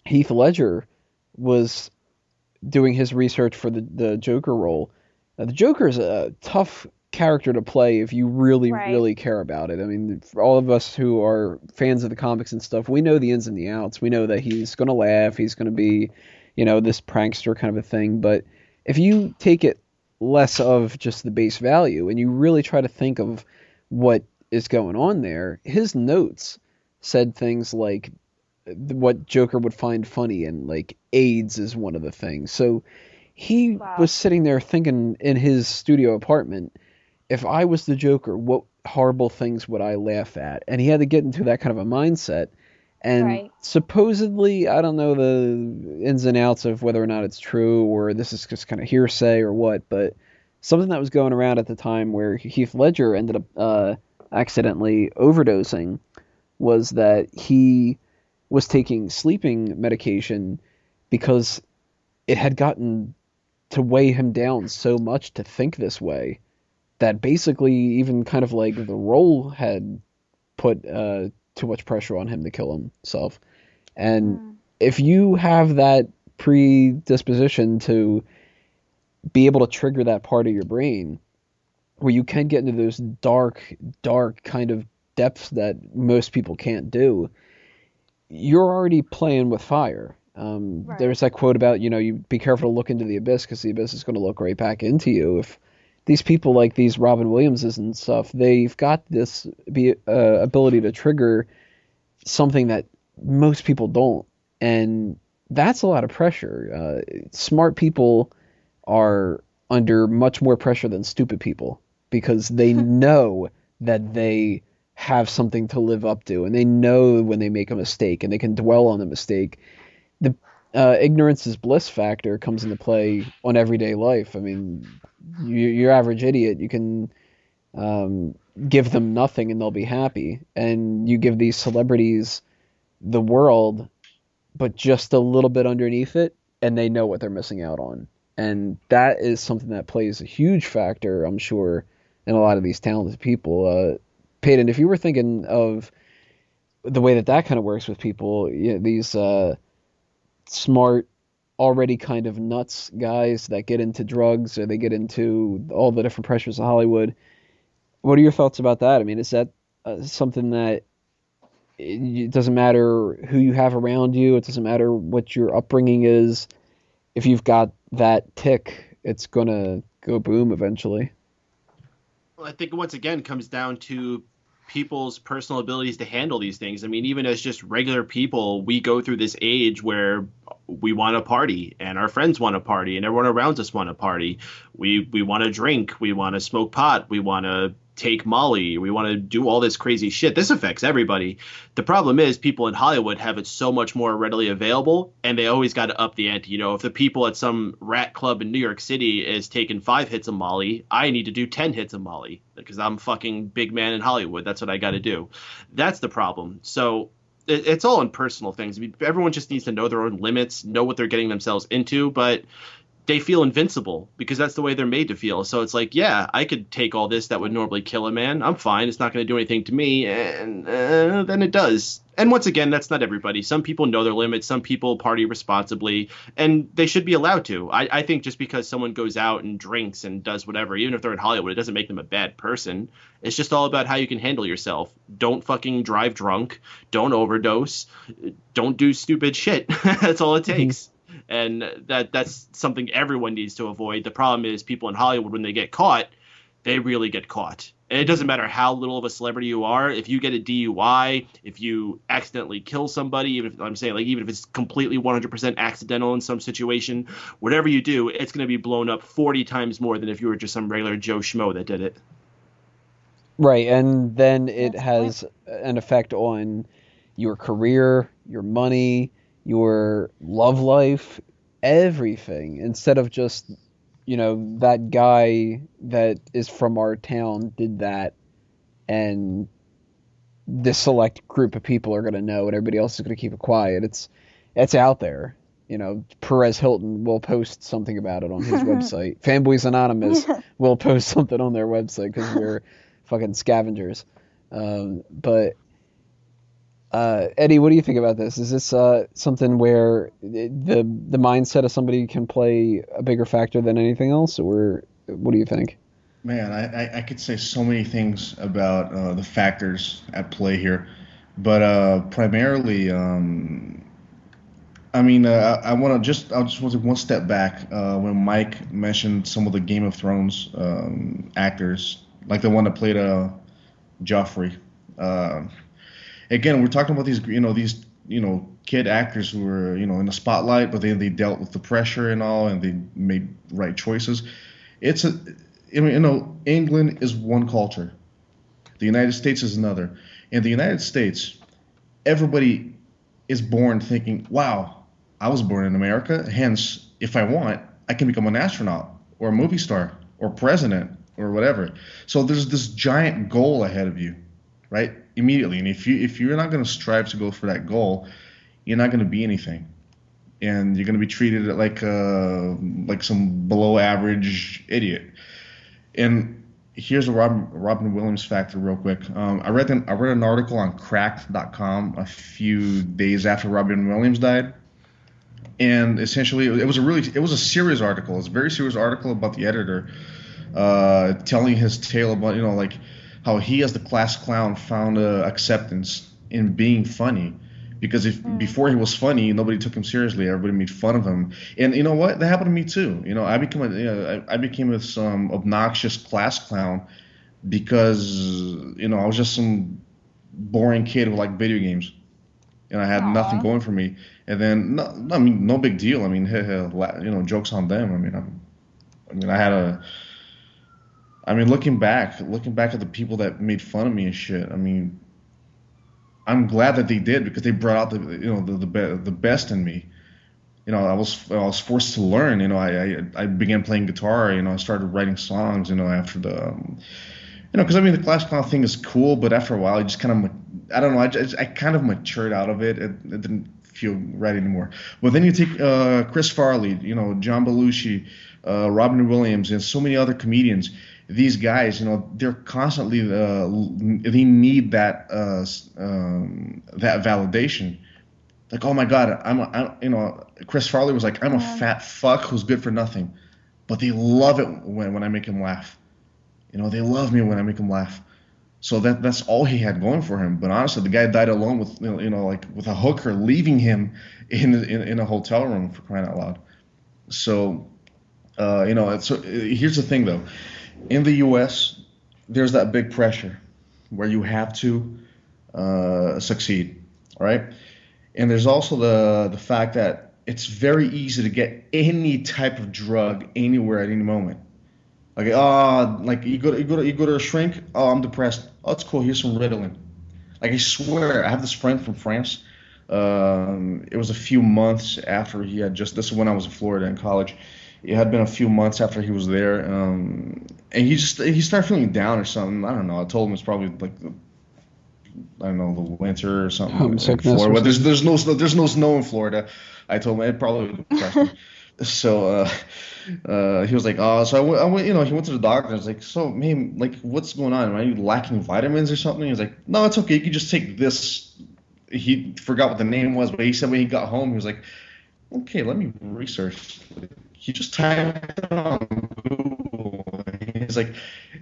Heath Ledger was doing his research for the Joker role. The Joker is a tough character to play if you really, really care about it. I mean, for all of us who are fans of the comics and stuff, we know the ins and the outs. We know that he's going to laugh. He's going to be, this prankster kind of a thing. But if you take it less of just the base value and you really try to think of what is going on there, his notes said things like what Joker would find funny, and like AIDS is one of the things. So he was sitting there thinking in his studio apartment, if I was the Joker, what horrible things would I laugh at? And he had to get into that kind of a mindset. And supposedly, I don't know the ins and outs of whether or not it's true or this is just kind of hearsay or what, but something that was going around at the time where Heath Ledger ended up accidentally overdosing was that he was taking sleeping medication because it had gotten to weigh him down so much to think this way that basically even kind of like the role had put too much pressure on him to kill himself. And if you have that predisposition to be able to trigger that part of your brain, where you can get into those dark kind of depths that most people can't do, you're already playing with fire. Right. There's that quote about, you be careful to look into the abyss because the abyss is going to look right back into you. If these people like these Robin Williamses and stuff, they've got this ability to trigger something that most people don't. And that's a lot of pressure. Smart people are under much more pressure than stupid people because they know that they have something to live up to, and they know when they make a mistake, and they can dwell on the mistake. The ignorance is bliss factor comes into play on everyday life. I mean, your average idiot, you can give them nothing and they'll be happy, and you give these celebrities the world, but just a little bit underneath it, and they know what they're missing out on. And that is something that plays a huge factor, I'm sure, in a lot of these talented people. Peyton, if you were thinking of the way that kind of works with people, these smart, already kind of nuts guys that get into drugs or they get into all the different pressures of Hollywood, what are your thoughts about that? I mean, is that something that it doesn't matter who you have around you, it doesn't matter what your upbringing is, if you've got that tick, it's going to go boom eventually? Well, I think once again comes down to people's personal abilities to handle these things. I mean, even as just regular people, we go through this age where we want to party and our friends want to party and everyone around us want to party. We want to drink. We want to smoke pot. We want to take Molly. We want to do all this crazy shit. This affects everybody. The problem is people in Hollywood have it so much more readily available, and they always got to up the ante. If the people at some rat club in New York City is taking 5 hits of Molly, I need to do 10 hits of Molly because I'm fucking big man in Hollywood. That's what I got to do. That's the problem. So it's all in personal things. I mean, everyone just needs to know their own limits, know what they're getting themselves into, but they feel invincible because that's the way they're made to feel. So it's like, yeah, I could take all this that would normally kill a man. I'm fine. It's not going to do anything to me. And then it does. And once again, that's not everybody. Some people know their limits. Some people party responsibly, and they should be allowed to. I think just because someone goes out and drinks and does whatever, even if they're in Hollywood, it doesn't make them a bad person. It's just all about how you can handle yourself. Don't fucking drive drunk. Don't overdose. Don't do stupid shit. That's all it takes. And that's something everyone needs to avoid. The problem is people in Hollywood, when they get caught, they really get caught. And it doesn't matter how little of a celebrity you are. If you get a DUI, if you accidentally kill somebody, even if it's completely 100% accidental in some situation, whatever you do, it's going to be blown up 40 times more than if you were just some regular Joe Schmo that did it. Right, and then it has an effect on your career, your money, your love life, everything. Instead of just, that guy that is from our town did that, and this select group of people are going to know, and everybody else is going to keep it quiet. It's out there. Perez Hilton will post something about it on his website. Fanboys Anonymous will post something on their website because we're fucking scavengers. But Eddie, what do you think about this? Is this something where the mindset of somebody can play a bigger factor than anything else, or what do you think? Man, I could say so many things about the factors at play here, but primarily, I want to I'll just want to take one step back when Mike mentioned some of the Game of Thrones actors, like the one that played Joffrey. Again, we're talking about these kid actors who were in the spotlight, but they dealt with the pressure and all, and they made right choices. England is one culture, the United States is another. In the United States, everybody is born thinking, "Wow, I was born in America. Hence, if I want, I can become an astronaut or a movie star or president or whatever." So there's this giant goal ahead of you, right? Immediately, and if you're not going to strive to go for that goal, you're not going to be anything, and you're going to be treated like some below average idiot. And here's a Robin Williams factor real quick. I read an article on Cracked.com a few days after Robin Williams died, and essentially it was a serious article. It's a very serious article about the editor. telling his tale about, like how he as the class clown found acceptance in being funny. Because if before he was funny, nobody took him seriously. Everybody made fun of him, and you know what? That happened to me too. I became this obnoxious class clown because I was just some boring kid who liked video games. I had nothing Aw. going for me. And then, no, I mean, no big deal. I mean, jokes on them. I had a. I mean, looking back at the people that made fun of me and shit. I mean, I'm glad that they did because they brought out the best in me. I was forced to learn. I began playing guitar. I started writing songs. After because I mean the class clown thing is cool, but after a while, I just kind of, I don't know, I kind of matured out of it. It didn't feel right anymore. But then you take Chris Farley, John Belushi, Robin Williams, and so many other comedians. These guys, they're constantly they need that validation. Like, oh my God, Chris Farley was like, I'm a fat fuck who's good for nothing, but they love it when I make him laugh. They love me when I make him laugh. So that's all he had going for him. But honestly, the guy died alone with like with a hooker leaving him in a hotel room, for crying out loud. So here's the thing though. In the U.S., there's that big pressure where you have to succeed, all right? And there's also the fact that it's very easy to get any type of drug anywhere at any moment. Like you go to a shrink. Oh, I'm depressed. Oh, it's cool. Here's some Ritalin. Like I swear, I have this friend from France. It was a few months after he had just. This is when I was in Florida in college. It had been a few months after he was there, and he started feeling down or something. I don't know. I told him it's probably like I don't know, the winter or something in Homesickness Florida. or But there's no snow in Florida. I told him it probably depressed me. So he was like, oh, so I went, he went to the doctor. I was like, so, man, like, what's going on? Are you lacking vitamins or something? He was like, no, it's okay. You can just take this. He forgot what the name was, but he said when he got home, he was like, okay, let me research. He just typed it on Google.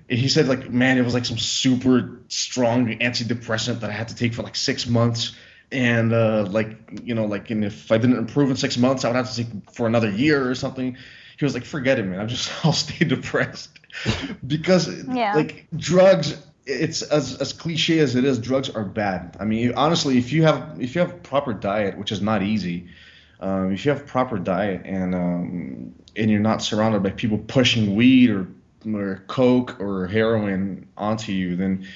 He said, like, man, it was like some super strong antidepressant that I had to take for like 6 months. And and if I didn't improve in 6 months, I would have to take for another year or something. He was like, forget it, man. I'll stay depressed because like drugs. It's as cliche as it is. Drugs are bad. I mean, honestly, if you have proper diet, which is not easy, if you have proper diet and you're not surrounded by people pushing weed or coke or heroin onto you, then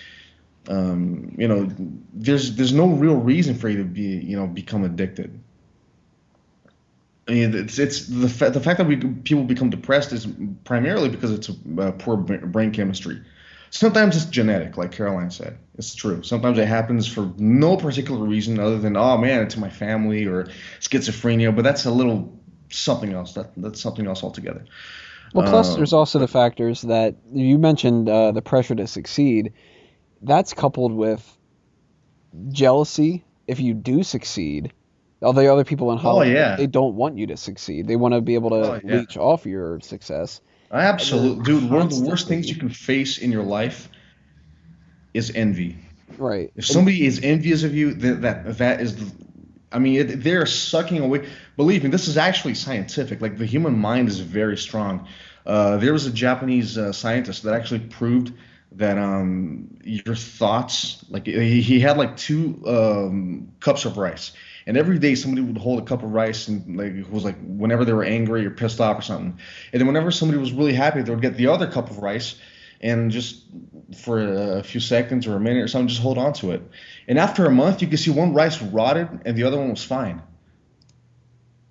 there's no real reason for you to become addicted. I mean, it's the fact that people become depressed is primarily because it's poor brain chemistry. Sometimes it's genetic, like Caroline said. It's true. Sometimes it happens for no particular reason other than, oh man, it's my family or schizophrenia. But that's a little something else. That's something else altogether. Well, plus there's also the factors that you mentioned, the pressure to succeed. That's coupled with jealousy if you do succeed. All the other people in Hollywood, they don't want you to succeed. They want to be able to leech off your success. Absolutely. Dude, one of the worst things you can face in your life is envy. Right. If somebody is envious of you, that is, I mean, they're sucking away. Believe me, this is actually scientific. Like, the human mind is very strong. There was a Japanese scientist that actually proved that your thoughts, like he had like 2 cups of rice, and every day somebody would hold a cup of rice and like it was like whenever they were angry or pissed off or something, and then whenever somebody was really happy, they would get the other cup of rice and just for a few seconds or a minute or something, just hold on to it. And after a month, you could see one rice rotted and the other one was fine.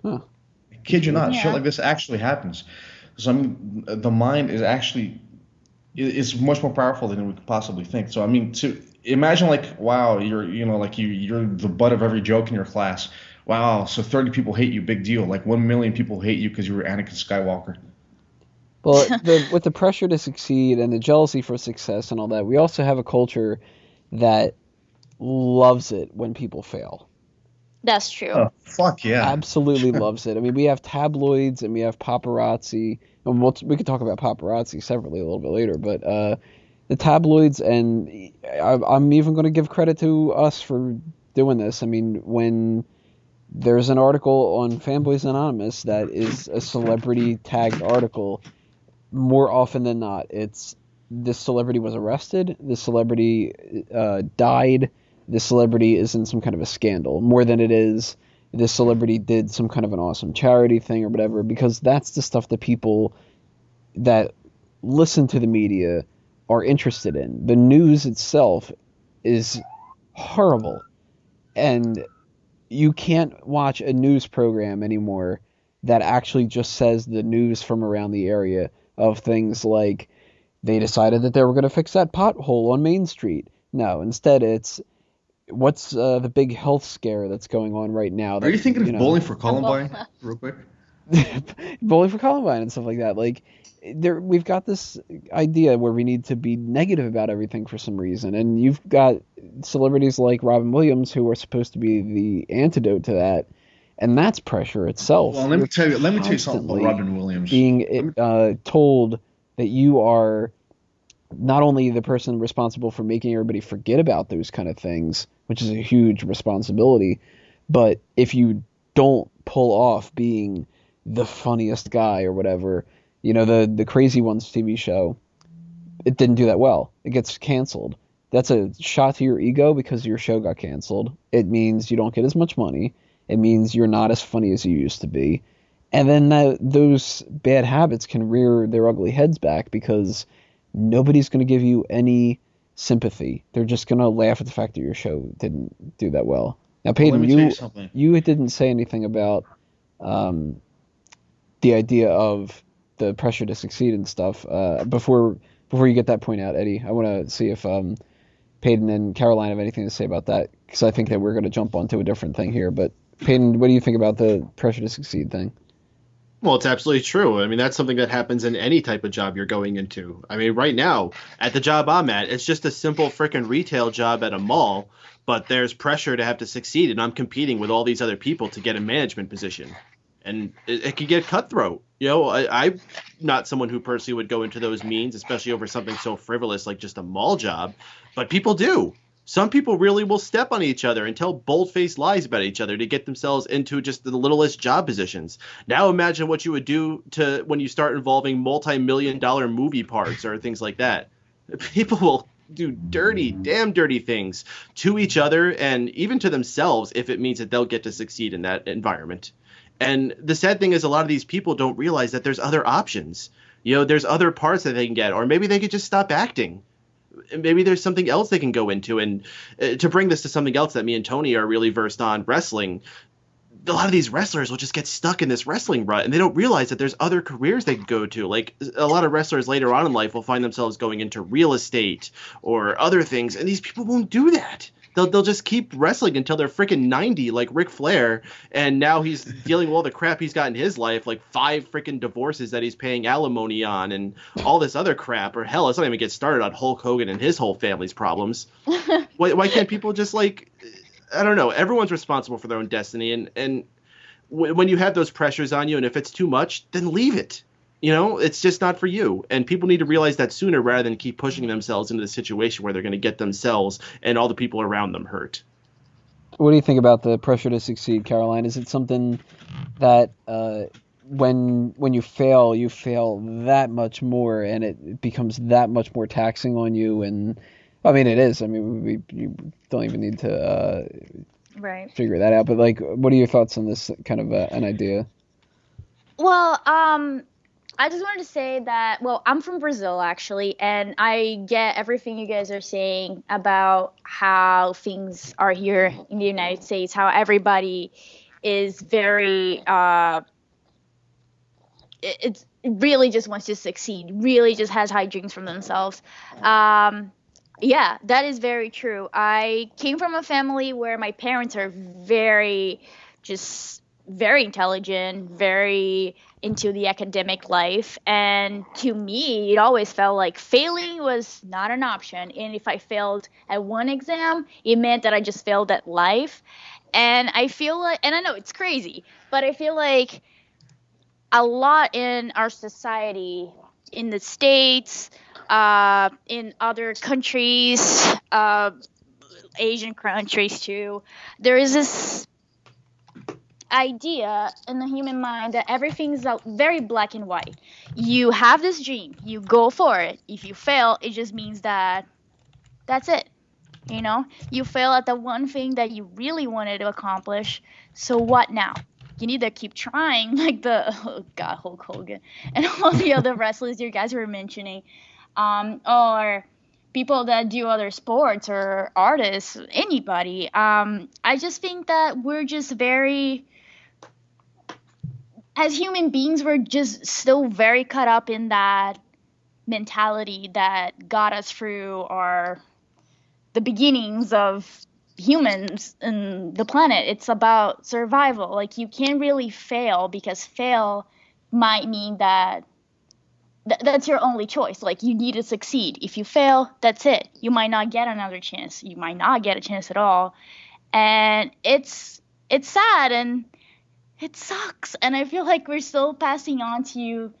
Huh. I kid you not, shit like this actually happens. So I mean, the mind is actually is much more powerful than we could possibly think. So I mean, to imagine like, wow, you're the butt of every joke in your class. Wow, so 30 people hate you, big deal. Like 1 million people hate you because you were Anakin Skywalker. Well, with the pressure to succeed and the jealousy for success and all that, we also have a culture that loves it when people fail. That's true. Oh, fuck yeah. Absolutely loves it. I mean, we have tabloids and we have paparazzi, and we could talk about paparazzi separately a little bit later. But the tabloids, and I'm even going to give credit to us for doing this. I mean, when there's an article on Fanboys Anonymous that is a celebrity tagged article, more often than not, it's this celebrity was arrested, this celebrity died, this celebrity is in some kind of a scandal, more than it is this celebrity did some kind of an awesome charity thing or whatever, because that's the stuff that people that listen to the media are interested in. The news itself is horrible, and you can't watch a news program anymore that actually just says the news from around the area of things like they decided that they were going to fix that pothole on Main Street. No, instead it's what's the big health scare that's going on right now. Are you thinking of Bowling for Bowling. Columbine, real quick? Bowling for Columbine and stuff like that. Like we've got this idea where we need to be negative about everything for some reason, and you've got celebrities like Robin Williams who are supposed to be the antidote to that, and that's pressure itself. Well, let me tell you something about Constantly Robin Williams. being told that you are not only the person responsible for making everybody forget about those kind of things, which is a huge responsibility, but if you don't pull off being the funniest guy or whatever, the Crazy Ones TV show, it didn't do that well. It gets canceled. That's a shot to your ego because your show got canceled. It means you don't get as much money. It means you're not as funny as you used to be. And then those bad habits can rear their ugly heads back because nobody's going to give you any sympathy. They're just going to laugh at the fact that your show didn't do that well. Now, Peyton, you didn't say anything about the idea of the pressure to succeed and stuff. Before you get that point out, Eddie, I want to see if Peyton and Caroline have anything to say about that, because I think that we're going to jump onto a different thing here. But Peyton, what do you think about the pressure to succeed thing? Well, it's absolutely true. I mean, that's something that happens in any type of job you're going into. I mean, right now, at the job I'm at, it's just a simple freaking retail job at a mall, but there's pressure to have to succeed, and I'm competing with all these other people to get a management position. And it can get cutthroat. I'm not someone who personally would go into those means, especially over something so frivolous like just a mall job, but people do. Some people really will step on each other and tell bold-faced lies about each other to get themselves into just the littlest job positions. Now imagine what you would do when you start involving multi-million-dollar movie parts or things like that. People will do damn dirty things to each other and even to themselves if it means that they'll get to succeed in that environment. And the sad thing is a lot of these people don't realize that there's other options. There's other parts that they can get, or maybe they could just stop acting. Maybe there's something else they can go into. And to bring this to something else that me and Tony are really versed on, wrestling, a lot of these wrestlers will just get stuck in this wrestling rut, and they don't realize that there's other careers they can go to. Like a lot of wrestlers later on in life will find themselves going into real estate or other things, and these people won't do that. They'll just keep wrestling until they're freaking 90, like Ric Flair, and now he's dealing with all the crap he's got in his life, like 5 freaking divorces that he's paying alimony on and all this other crap. Or hell, let's not even get started on Hulk Hogan and his whole family's problems. Why can't people just, like, I don't know, everyone's responsible for their own destiny, and when you have those pressures on you, and if it's too much, then leave it. It's just not for you. And people need to realize that sooner rather than keep pushing themselves into the situation where they're going to get themselves and all the people around them hurt. What do you think about the pressure to succeed, Caroline? Is it something that when you fail that much more, and it becomes that much more taxing on you? And I mean, it is. I mean, you don't even need to figure that out. But like, what are your thoughts on this kind of an idea? Well, I just wanted to say that, well, I'm from Brazil, actually, and I get everything you guys are saying about how things are here in the United States, how everybody is very, it really just wants to succeed, really just has high dreams from themselves. Yeah, that is very true. I came from a family where my parents are very just very intelligent, very into the academic life. And to me, it always felt like failing was not an option. And if I failed at one exam, it meant that I just failed at life. And I feel like, and I know it's crazy, but I feel like a lot in our society, in the States, in other countries, Asian countries too, there is this idea in the human mind that everything's very black and white. You have this dream, you go for it. If you fail, it just means that that's it. You know, you fail at the one thing that you really wanted to accomplish. So what now? You need to keep trying, like oh God, Hulk Hogan and all the other wrestlers you guys were mentioning, or people that do other sports or artists, anybody. I just think that we're just very, as human beings, we're just still very caught up in that mentality that got us through the beginnings of humans and the planet. It's about survival. Like, you can't really fail, because fail might mean that that's your only choice. Like, you need to succeed. If you fail, that's it. You might not get another chance. You might not get a chance at all. And it's sad and it sucks. And I feel like we're still passing on to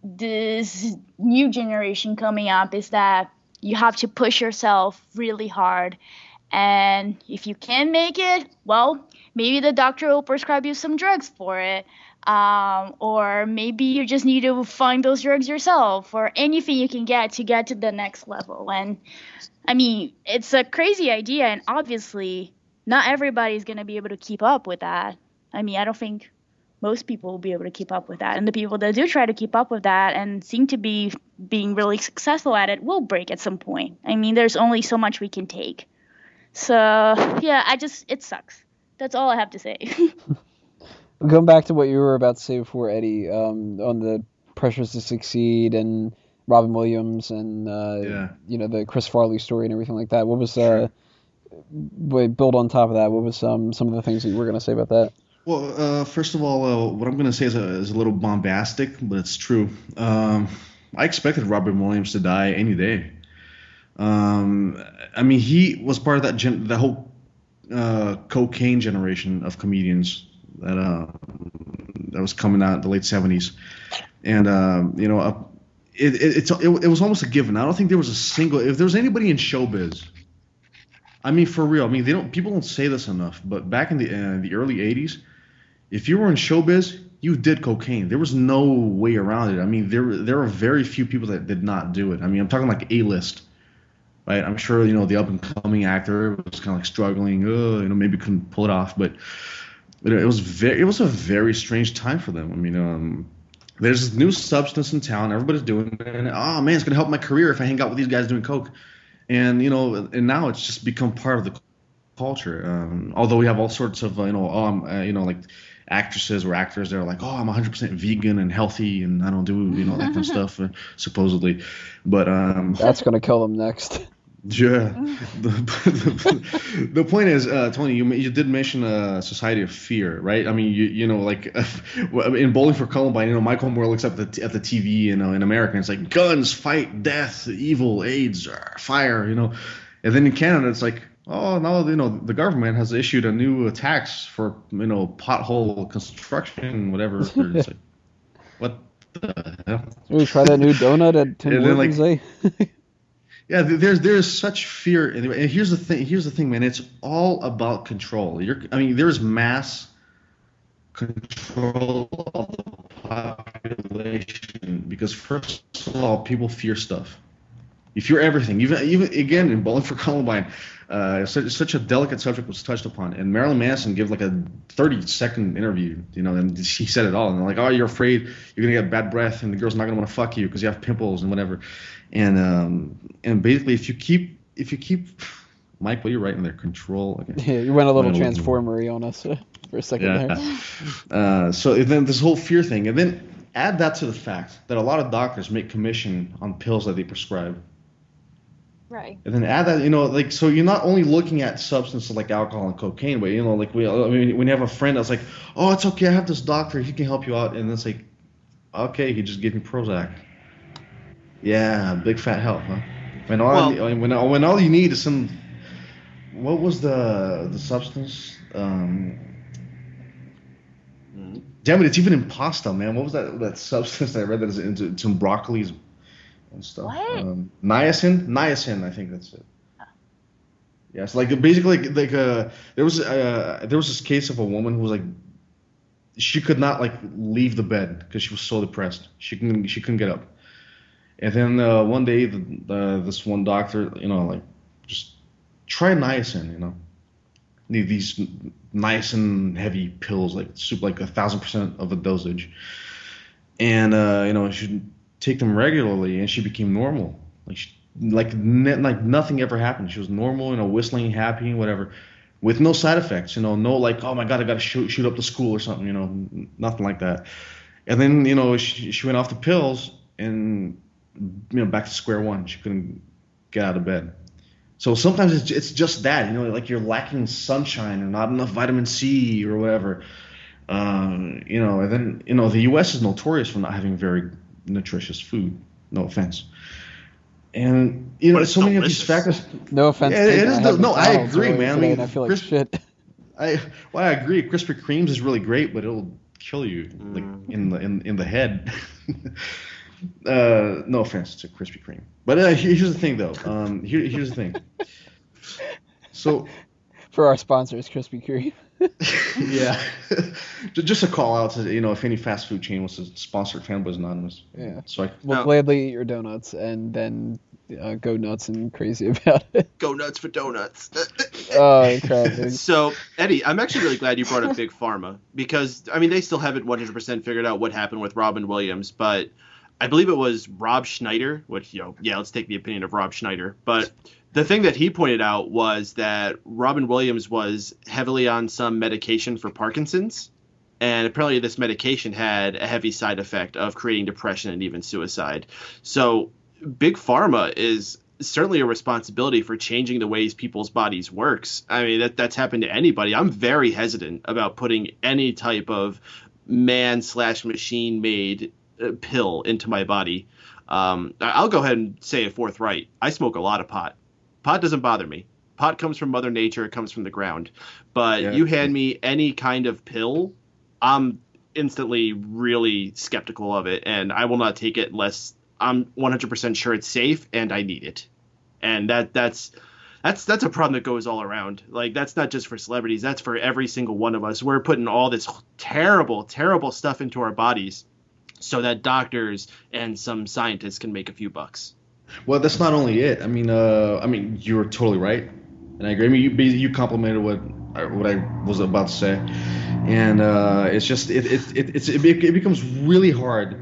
this new generation coming up, is that you have to push yourself really hard. And if you can't make it, well, maybe the doctor will prescribe you some drugs for it. Or maybe you just need to find those drugs yourself, or anything you can get to the next level. And I mean, it's a crazy idea, and obviously not everybody's going to be able to keep up with that. I mean, I don't think most people will be able to keep up with that. And the people that do try to keep up with that and seem to be being really successful at it will break at some point. I mean, there's only so much we can take. So, yeah, it sucks. That's all I have to say. Going back to what you were about to say before, Eddie, on the pressures to succeed and Robin Williams and, the Chris Farley story and everything like that. What was, build on top of that, what was some of the things that you were going to say about that? Well, first of all, what I'm going to say is a little bombastic, but it's true. I expected Robin Williams to die any day. I mean, he was part of that whole cocaine generation of comedians that was coming out in the late 70s. And, it was almost a given. I don't think there was a single – if there was anybody in showbiz – I mean, for real. I mean, people don't say this enough, but back in the early 80s, if you were in showbiz, you did cocaine. There was no way around it. I mean, there are very few people that did not do it. I mean, I'm talking like A-list, right? I'm sure, the up-and-coming actor was kind of like struggling, maybe couldn't pull it off, but it was a very strange time for them. I mean, there's this new substance in town. Everybody's doing it. And, oh, man, it's going to help my career if I hang out with these guys doing coke. And, and now it's just become part of the culture. Although we have all sorts of, like actresses or actors that are like, oh, I'm 100% vegan and healthy and I don't do, that kind of stuff, supposedly. But that's going to kill them next. Yeah. The point is, Tony, you did mention a society of fear, right? I mean, in Bowling for Columbine, Michael Moore looks up at the TV, in America, and it's like guns, fight, death, evil, AIDS, fire, and then in Canada, it's like, oh no, the government has issued a new tax for pothole construction, whatever. It's like, what the hell? We try that new donut at Tim Hortons, eh? Yeah, there's such fear, and here's the thing, man. It's all about control. There's mass control of the population because first of all, people fear stuff. If you're everything, even again in Bowling for Columbine, such a delicate subject was touched upon, and Marilyn Manson gave like a 30-second interview, and she said it all, and they're like, oh, you're afraid you're gonna get bad breath, and the girl's not gonna want to fuck you because you have pimples and whatever. And basically, if you keep Mike, what are you writing there? Control. Okay. Yeah, you went a little transformery on us for a second there. So then this whole fear thing, and then add that to the fact that a lot of doctors make commission on pills that they prescribe. Right. And then add that, like, so you're not only looking at substances like alcohol and cocaine, but, like when you have a friend that's like, oh, it's okay, I have this doctor, he can help you out. And it's like, okay, he just gave me Prozac. Yeah, big fat help, huh? Well, When all you need is some, what was the substance? Damn it, it's even in pasta, man. What was that substance that I read that is it's in broccolis and stuff? What? Niacin, I think that's it. Yeah, it's like basically there was this case of a woman who was like, she could not like leave the bed because she was so depressed. She couldn't get up. And then one day this one doctor, like, just try niacin, these niacin heavy pills, like super, like 1,000% of a dosage, and she take them regularly, and she became normal. Like nothing ever happened. She was normal, whistling, happy, whatever, with no side effects. No like, oh my god, I got to shoot up to school or something. Nothing like that. And then she went off the pills, and back to square one. She couldn't get out of bed. So sometimes it's just that, like you're lacking sunshine or not enough vitamin C or whatever. And then, the U.S. is notorious for not having very nutritious food. No offense. And, so many of these factors. No offense. Yeah, it is. No, I agree, man. I feel like shit. I agree. Krispy Kremes is really great, but it'll kill you, like in the head. No offense to Krispy Kreme, but here's the thing, though. Here's the thing. So, for our sponsors, Krispy Kreme. Yeah, just a call out to if any fast food chain wants to sponsor Fanboys Anonymous. Yeah. So we'll gladly eat your donuts and then go nuts and crazy about it. Go nuts for donuts. Oh crap! Dude. So Eddie, I'm actually really glad you brought up Big Pharma because they still haven't 100% figured out what happened with Robin Williams, but I believe it was Rob Schneider, which, let's take the opinion of Rob Schneider. But the thing that he pointed out was that Robin Williams was heavily on some medication for Parkinson's. And apparently this medication had a heavy side effect of creating depression and even suicide. So Big Pharma is certainly a responsibility for changing the ways people's bodies works. That's happened to anybody. I'm very hesitant about putting any type of man/machine made pill into my body. I'll go ahead and say it forthright. I smoke a lot of pot. Pot doesn't bother me. Pot comes from Mother Nature. It comes from the ground. But you hand me any kind of pill, I'm instantly really skeptical of it, and I will not take it unless I'm 100% sure it's safe and I need it. And that's a problem that goes all around. Like, that's not just for celebrities. That's for every single one of us. We're putting all this terrible, terrible stuff into our bodies so that doctors and some scientists can make a few bucks. Well, that's not only it. You're totally right, and I agree. You complimented what I was about to say, and it's just it becomes really hard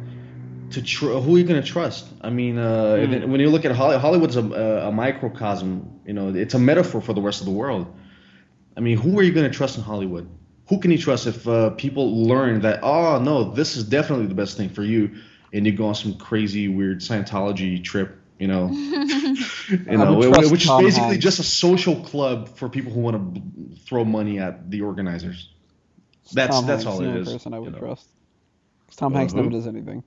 to who are you going to trust. When you look at Hollywood's a microcosm. It's a metaphor for the rest of the world. Who are you going to trust in Hollywood? Who can you trust if people learn that, oh, no, this is definitely the best thing for you, and you go on some crazy, weird Scientology trip, which is basically Hanks. just a social club for people who want to throw money at the organizers. That's all it is. Person I would trust. Tom Hanks never does anything.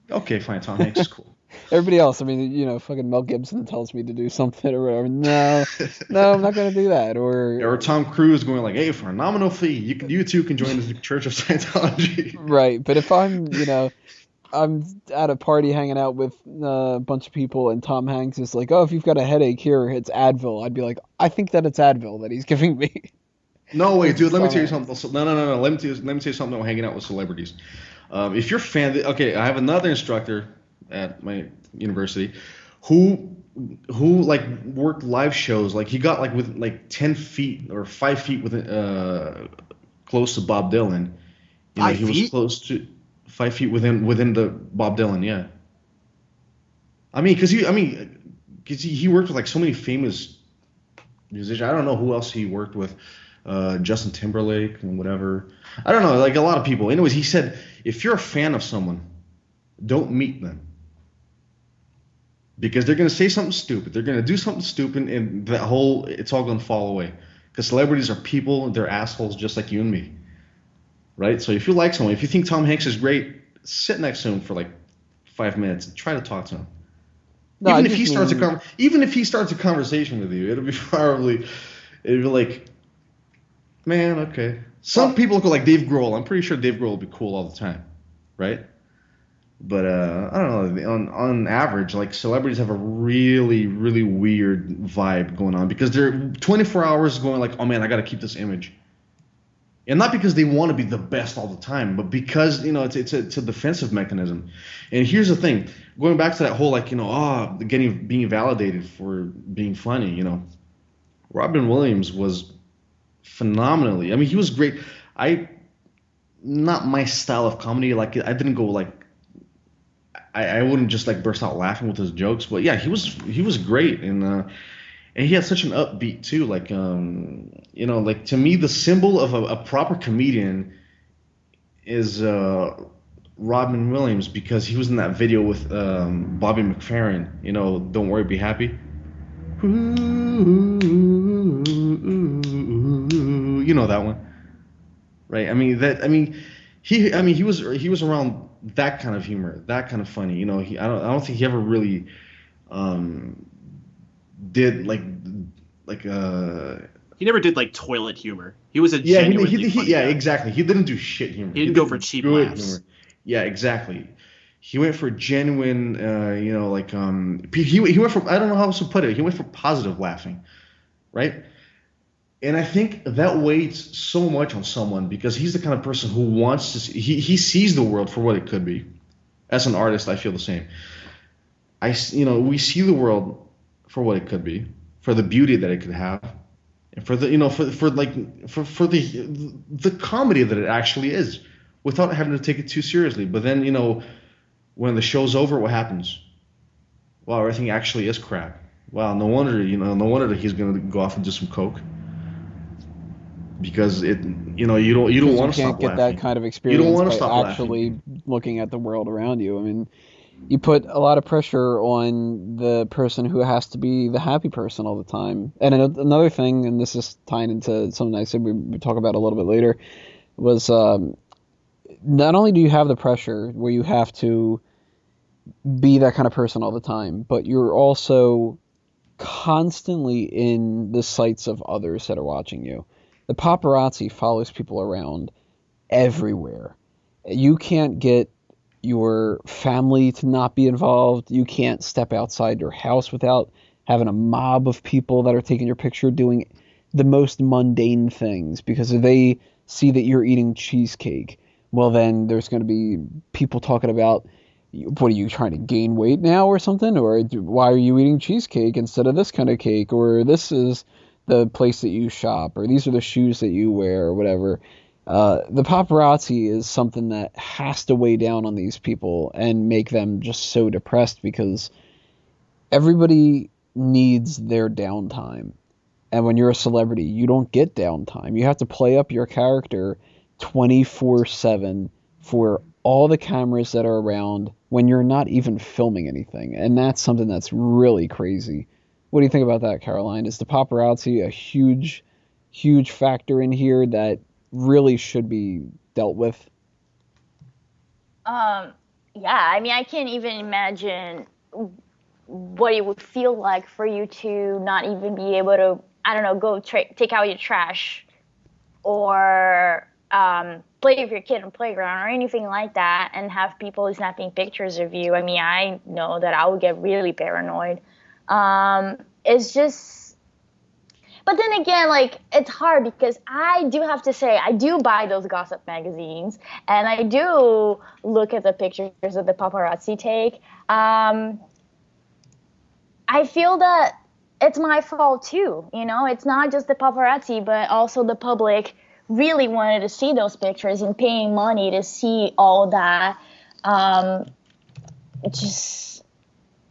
Okay, fine. Tom Hanks is cool. Everybody else, fucking Mel Gibson tells me to do something or whatever. No, I'm not going to do that. Or Tom Cruise going like, hey, for a nominal fee, you too can join the Church of Scientology. Right, but if I'm, I'm at a party hanging out with a bunch of people and Tom Hanks is like, oh, if you've got a headache here, it's Advil. I'd be like, I think that it's Advil that he's giving me. No, wait, dude, let me tell you something. No. Let me tell you something about hanging out with celebrities. If you're I have another instructor at my university who like worked live shows. Like he got like with like 10 feet or 5 feet within close to Bob Dylan. He was close to 5 feet within the Bob Dylan. Yeah. Because he worked with like so many famous musicians. I don't know who else he worked with. Justin Timberlake and whatever. I don't know, like a lot of people. Anyways, he said, if you're a fan of someone, don't meet them. because they're gonna say something stupid. They're gonna do something stupid, and it's all gonna fall away. Because celebrities are people, they're assholes just like you and me, right? So if you like someone, if you think Tom Hanks is great, sit next to him for like 5 minutes and try to talk to him. No, Even if he starts a conversation with you, it'd be like, man, okay. Some people go like Dave Grohl. I'm pretty sure Dave Grohl will be cool all the time, right? But I don't know. On average, like celebrities have a really, really weird vibe going on because they're 24 hours going like, oh man, I got to keep this image, and not because they want to be the best all the time, but because it's a defensive mechanism. And here's the thing, going back to that whole like being validated for being funny. Robin Williams was phenomenally. I mean, he was great. Not my style of comedy. Like I didn't go like. I wouldn't just like burst out laughing with his jokes, but yeah, he was great, and he had such an upbeat too. Like like to me, the symbol of a proper comedian is Robin Williams, because he was in that video with Bobby McFerrin. Don't worry, be happy. You know that one, right? He was around that kind of humor, that kind of funny. I don't think he ever really did he never did like toilet humor. He was a yeah genuinely funny guy. exactly. He didn't do shit humor. He didn't go for cheap laughs. Humor. Yeah, exactly. He went for genuine, he went for, I don't know how else to put it. He went for positive laughing, right? And I think that weighs so much on someone, because he's the kind of person who wants to see, he sees the world for what it could be. As an artist, I feel the same. We see the world for what it could be, for the beauty that it could have, and for the the comedy that it actually is, without having to take it too seriously. But then when the show's over, what happens? Wow, everything actually is crap. Wow, no wonder that he's gonna go off and do some coke. Because you don't want to stop laughing. You can't get that kind of experience by actually laughing. Looking at the world around you. I mean, you put a lot of pressure on the person who has to be the happy person all the time. And another thing, and this is tying into something I said we talk about a little bit later, was not only do you have the pressure where you have to be that kind of person all the time, but you're also constantly in the sights of others that are watching you. The paparazzi follows people around everywhere. You can't get your family to not be involved. You can't step outside your house without having a mob of people that are taking your picture doing the most mundane things, because if they see that you're eating cheesecake, well, then there's going to be people talking about, what are you trying to gain weight now or something? Or why are you eating cheesecake instead of this kind of cake? Or this is the place that you shop, or these are the shoes that you wear, or whatever. The paparazzi is something that has to weigh down on these people and make them just so depressed, because everybody needs their downtime. And when you're a celebrity, you don't get downtime. You have to play up your character 24/7 for all the cameras that are around when you're not even filming anything. And that's something that's really crazy. What do you think about that, Caroline? Is the paparazzi a huge, huge factor in here that really should be dealt with? Yeah, I mean, I can't even imagine what it would feel like for you to not even be able to, I don't know, go take out your trash, or play with your kid on the playground or anything like that, and have people snapping pictures of you. I mean, I know that I would get really paranoid. It's just, but then again, like, it's hard, because I do have to say, I do buy those gossip magazines, and I do look at the pictures that the paparazzi take. I feel that it's my fault too, it's not just the paparazzi, but also the public really wanted to see those pictures and paying money to see all that.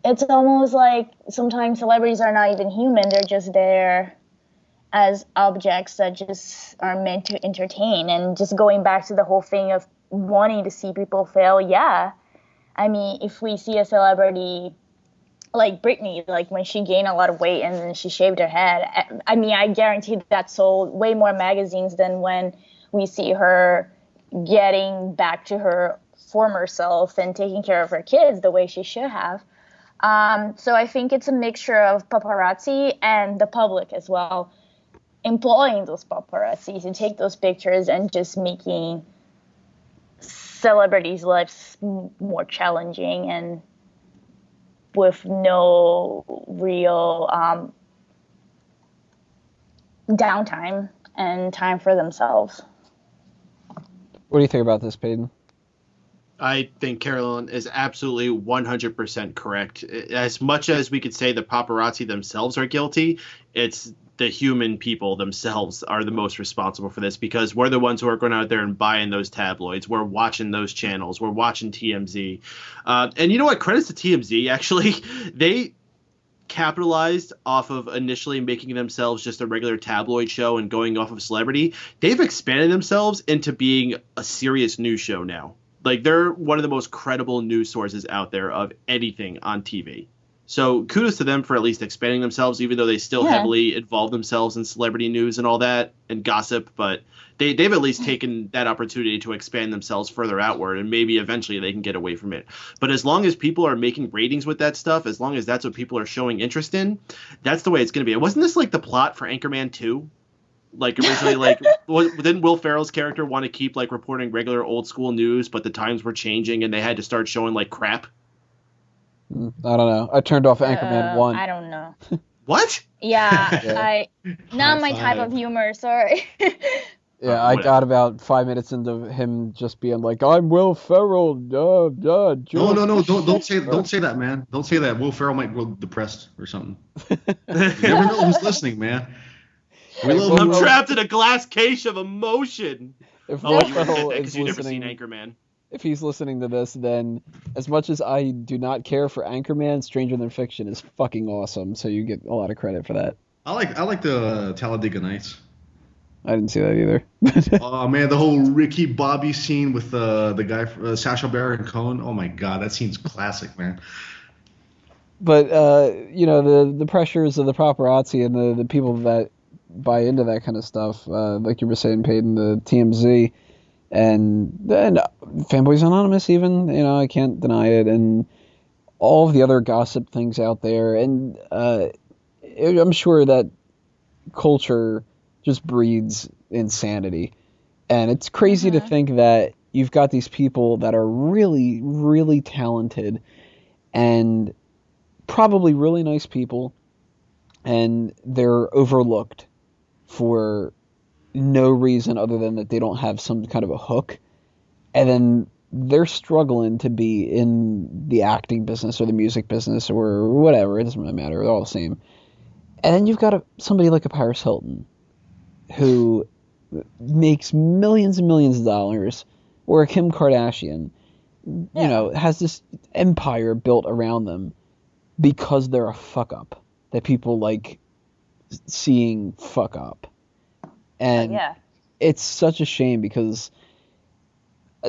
It's almost like sometimes celebrities are not even human. They're just there as objects that just are meant to entertain. And just going back to the whole thing of wanting to see people fail, yeah. I mean, if we see a celebrity like Britney, like when she gained a lot of weight and then she shaved her head. I mean, I guarantee that sold way more magazines than when we see her getting back to her former self and taking care of her kids the way she should have. So I think it's a mixture of paparazzi and the public as well, employing those paparazzi to take those pictures and just making celebrities' lives more challenging and with no real downtime and time for themselves. What do you think about this, Peyton? I think Carolyn is absolutely 100% correct. As much as we could say the paparazzi themselves are guilty, it's the human people themselves are the most responsible for this, because we're the ones who are going out there and buying those tabloids. We're watching those channels. We're watching TMZ. And you know what? Credits to TMZ, actually. They capitalized off of initially making themselves just a regular tabloid show and going off of celebrity. They've expanded themselves into being a serious news show now. Like, they're one of the most credible news sources out there of anything on TV. So kudos to them for at least expanding themselves, even though they still heavily involve themselves in celebrity news and all that and gossip. But they've at least taken that opportunity to expand themselves further outward, and maybe eventually they can get away from it. But as long as people are making ratings with that stuff, as long as that's what people are showing interest in, that's the way it's going to be. Wasn't this like the plot for Anchorman 2? Like, originally, like, didn't Will Ferrell's character want to keep, like, reporting regular old school news, but the times were changing and they had to start showing, like, crap? I don't know. I turned off Anchorman 1. I don't know. What? Yeah. Not my type of humor, sorry. Yeah, I got about 5 minutes into him just being like, "I'm Will Ferrell." No, don't say that, man. Don't say that. Will Ferrell might grow depressed or something. You never know who's listening, man. I'm trapped in a glass cage of emotion. If Will Ferrell because is you've never listening, seen Anchorman. If he's listening to this, then as much as I do not care for Anchorman, Stranger Than Fiction is fucking awesome. So you get a lot of credit for that. I like the Talladega Nights. I didn't see that either. Oh man, the whole Ricky Bobby scene with the guy Sacha Baron Cohen. Oh my god, that scene's classic, man. But the pressures of the paparazzi and the people that buy into that kind of stuff, like you were saying, Peyton, the TMZ and Fanboys Anonymous, even, I can't deny it, and all of the other gossip things out there, and I'm sure that culture just breeds insanity, and it's crazy to think that you've got these people that are really, really talented and probably really nice people, and they're overlooked for no reason other than that they don't have some kind of a hook, and then they're struggling to be in the acting business or the music business or whatever. It doesn't really matter. They're all the same. And then you've got somebody like a Paris Hilton who makes millions and millions of dollars, or a Kim Kardashian, has this empire built around them because they're a fuck up that people like seeing fuck up. And it's such a shame because,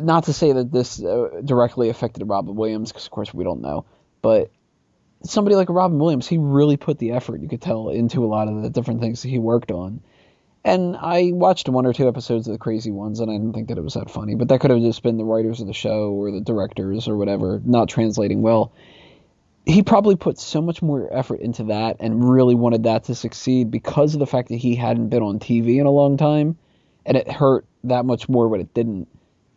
not to say that this directly affected Robin Williams, because of course we don't know, but somebody like Robin Williams, he really put the effort, you could tell, into a lot of the different things that he worked on. And I watched 1 or 2 episodes of The Crazy Ones, and I didn't think that it was that funny, but that could have just been the writers of the show or the directors or whatever not translating well. He probably put so much more effort into that and really wanted that to succeed because of the fact that he hadn't been on TV in a long time, and it hurt that much more when it didn't,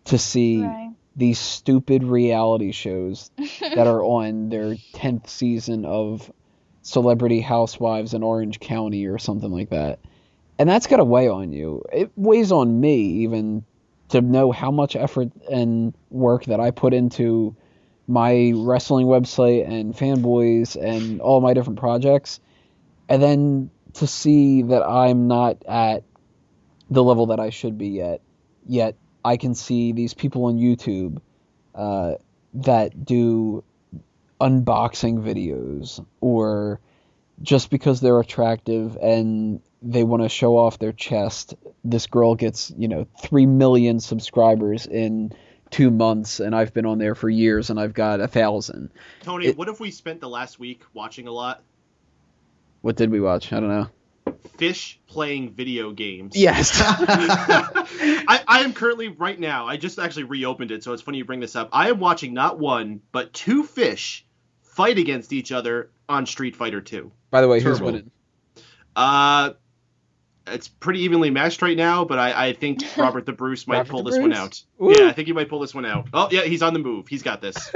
to see these stupid reality shows that are on their 10th season of Celebrity Housewives in Orange County or something like that. And that's got to weigh on you. It weighs on me even to know how much effort and work that I put into my wrestling website and Fanboys and all my different projects, and then to see that I'm not at the level that I should be yet I can see these people on YouTube that do unboxing videos, or just because they're attractive and they want to show off their chest, this girl gets 3 million subscribers in 2 months, and I've been on there for years, and I've got 1,000. Tony, what if we spent the last week watching a lot? What did we watch? I don't know. Fish playing video games. Yes. I am currently, right now, I just actually reopened it, so it's funny you bring this up. I am watching not one, but 2 fish fight against each other on Street Fighter 2. By the way, who's winning? It's pretty evenly matched right now, but I think Robert the Bruce might pull this one out. Ooh. Yeah, I think he might pull this one out. Oh, yeah, he's on the move. He's got this.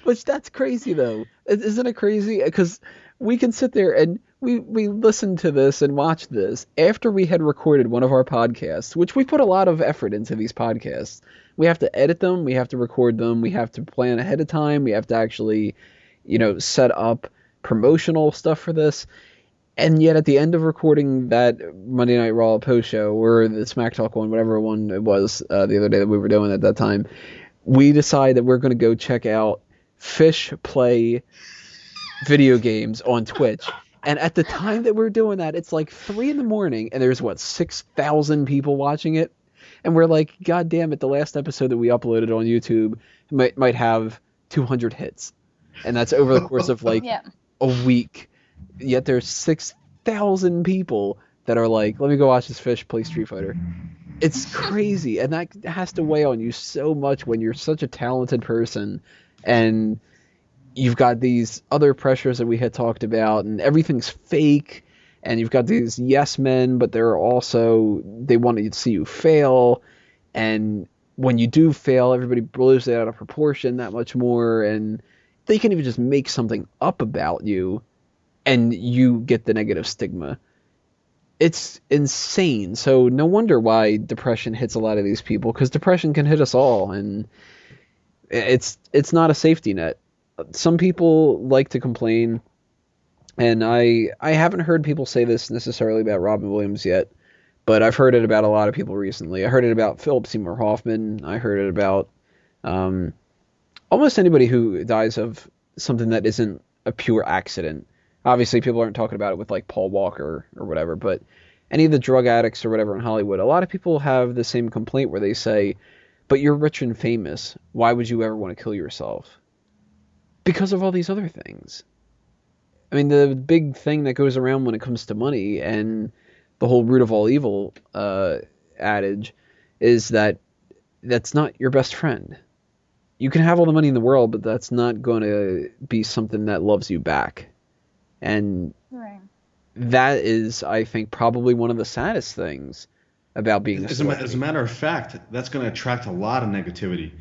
Which, that's crazy, though. Isn't it crazy? Because we can sit there and we listen to this and watch this after we had recorded one of our podcasts, which we put a lot of effort into these podcasts. We have to edit them. We have to record them. We have to plan ahead of time. We have to actually, set up promotional stuff for this. And yet at the end of recording that Monday Night Raw post show, or the Smack Talk one, whatever one it was the other day that we were doing at that time, we decide that we're going to go check out Fish play video games on Twitch. And at the time that we're doing that, it's like 3 a.m, and there's 6,000 people watching it. And we're like, God damn it, the last episode that we uploaded on YouTube might have 200 hits. And that's over the course of a week. Yet there's 6,000 people that are like, let me go watch this fish play Street Fighter. It's crazy. And that has to weigh on you so much when you're such a talented person and you've got these other pressures that we had talked about and everything's fake and you've got these yes men, but they're also, they want to see you fail. And when you do fail, everybody blows it out of proportion that much more. And they can even just make something up about you and you get the negative stigma. It's insane. So no wonder why depression hits a lot of these people, because depression can hit us all, and it's not a safety net. Some people like to complain, and I haven't heard people say this necessarily about Robin Williams yet, but I've heard it about a lot of people recently. I heard it about Philip Seymour Hoffman. I heard it about almost anybody who dies of something that isn't a pure accident. Obviously, people aren't talking about it with like Paul Walker or whatever, but any of the drug addicts or whatever in Hollywood, a lot of people have the same complaint where they say, but you're rich and famous. Why would you ever want to kill yourself? Because of all these other things. I mean, the big thing that goes around when it comes to money and the whole root of all evil adage is that that's not your best friend. You can have all the money in the world, but that's not going to be something that loves you back. And that is, I think, probably one of the saddest things about being a celebrity. As a matter of fact, that's going to attract a lot of negativity.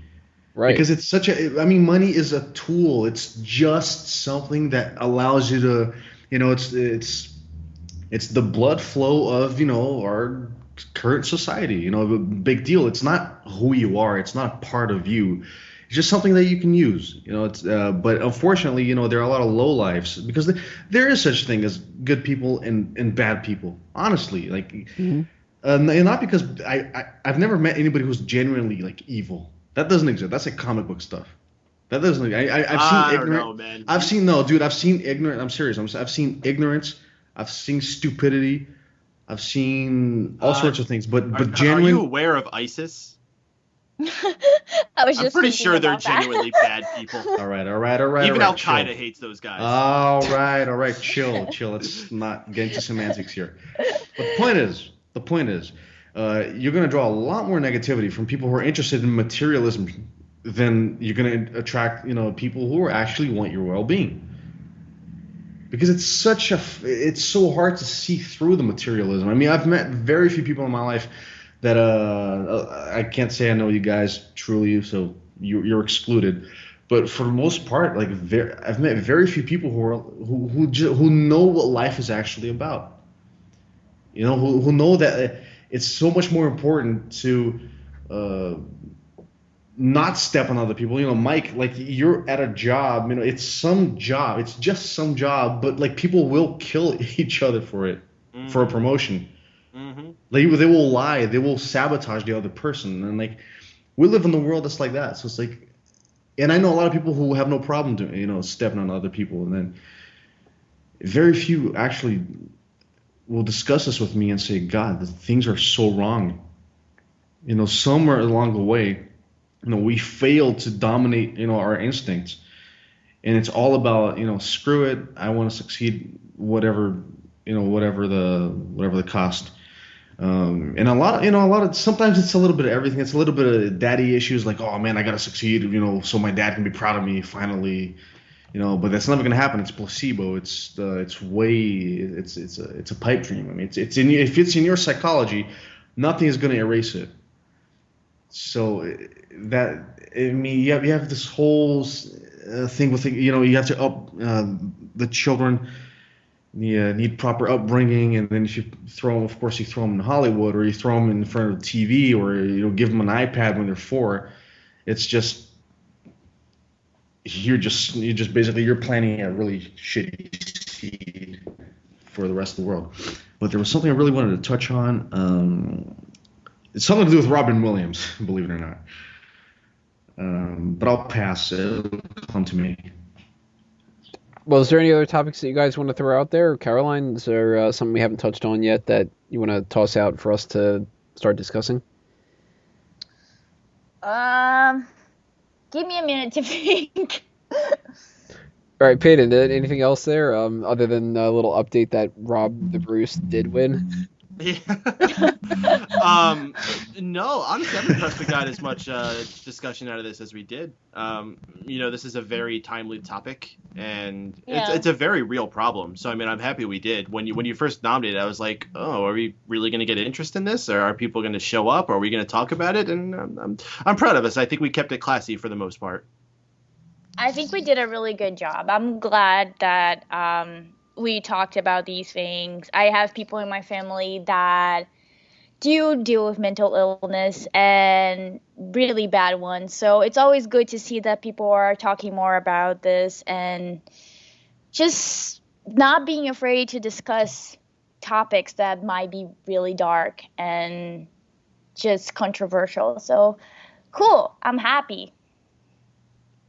Right. Because it's money is a tool. It's just something that allows you to, it's the blood flow of, our current society, a big deal. It's not who you are. It's not a part of you. It's just something that you can use, but unfortunately, there are a lot of low lives because there is such a thing as good people and bad people. Honestly, and not because I've never met anybody who's genuinely evil. That doesn't exist. That's comic book stuff. That doesn't. I've seen ignorant. I don't know, man. I've seen ignorant. I'm serious. I've seen ignorance. I've seen stupidity. I've seen all sorts of things. But genuine. Are you aware of ISIS? I'm pretty sure they're genuinely bad people. All right. Even Al Qaeda hates those guys. All right. Chill. Let's not get into semantics here. But the point is, you're going to draw a lot more negativity from people who are interested in materialism than you're going to attract, people who actually want your well-being. Because it's so hard to see through the materialism. I mean, I've met very few people in my life that I can't say I know you guys truly, so you're excluded. But for the most part, I've met very few people who know what life is actually about. Who know that it's so much more important to not step on other people. Mike, you're at a job. It's some job. It's just some job, but people will kill each other for it, for a promotion. Mm-hmm. They will lie. They will sabotage the other person, and we live in the world that's like that. So it's and I know a lot of people who have no problem doing, stepping on other people, and then very few actually will discuss this with me and say, God, the things are so wrong. somewhere along the way, we fail to dominate, our instincts, and it's all about, screw it, I want to succeed, whatever, whatever the cost. And a lot of sometimes it's a little bit of everything. It's a little bit of daddy issues, like, oh man, I gotta succeed, so my dad can be proud of me finally, But that's never gonna happen. It's placebo. It's a pipe dream. I mean, if it's in your psychology, nothing is gonna erase it. So you have this whole thing with you have to up the children. Need proper upbringing, and then if you throw them, of course, you throw them in Hollywood, or you throw them in front of the TV, or give them an iPad when they're 4. It's just you're basically you're planting a really shitty seed for the rest of the world. But there was something I really wanted to touch on. It's something to do with Robin Williams, believe it or not. But I'll pass. It'll come to me. Well, is there any other topics that you guys want to throw out there? Caroline, is there something we haven't touched on yet that you want to toss out for us to start discussing? Give me a minute to think. All right, Peyton, anything else there other than a little update that Rob the Bruce did win? Yeah. No, honestly, I'm impressed we got as much discussion out of this as we did. This is a very timely topic, and it's a very real problem. So, I mean, I'm happy we did. When you first nominated, I was like, oh, are we really going to get interest in this, or are people going to show up, or are we going to talk about it? And I'm proud of us. I think we kept it classy for the most part. I think we did a really good job. I'm glad that we talked about these things. I have people in my family that do deal with mental illness, and really bad ones. So it's always good to see that people are talking more about this and just not being afraid to discuss topics that might be really dark and just controversial. So cool. I'm happy.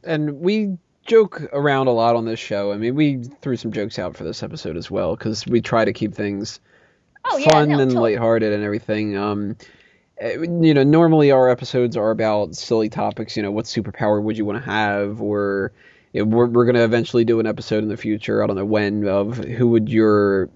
And we joke around a lot on this show. I mean, we threw some jokes out for this episode as well, because we try to keep things fun and lighthearted and everything. Normally our episodes are about silly topics. What superpower would you want to have? Or we're going to eventually do an episode in the future, I don't know when, of who would your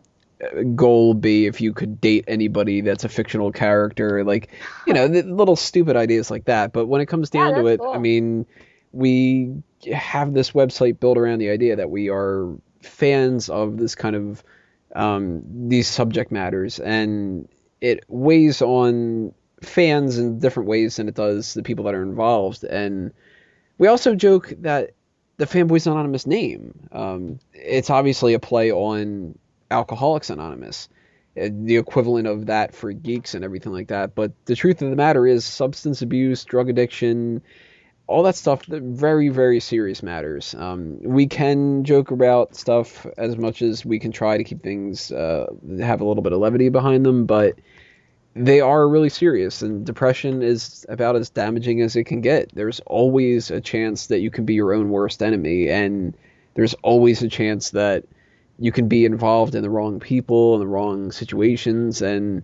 goal be if you could date anybody that's a fictional character. Like, the little stupid ideas like that. But when it comes down to it, cool. I mean, we have this website built around the idea that we are fans of this kind of these subject matters, and it weighs on fans in different ways than it does the people that are involved. And we also joke that the Fanboys Anonymous name, it's obviously a play on Alcoholics Anonymous, the equivalent of that for geeks and everything like that. But the truth of the matter is substance abuse, drug addiction, all that stuff, very, very serious matters. We can joke about stuff as much as we can try to keep things, have a little bit of levity behind them, but they are really serious, and depression is about as damaging as it can get. There's always a chance that you can be your own worst enemy, and there's always a chance that you can be involved in the wrong people and the wrong situations. And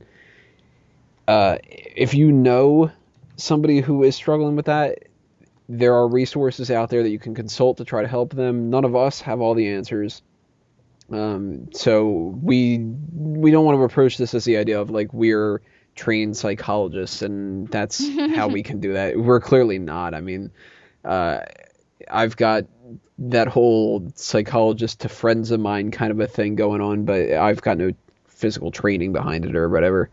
if you know somebody who is struggling with that, there are resources out there that you can consult to try to help them. None of us have all the answers. So we don't want to approach this as the idea of like we're trained psychologists and that's how we can do that. We're clearly not. I mean, I've got that whole psychologist to friends of mine kind of a thing going on, but I've got no physical training behind it or whatever.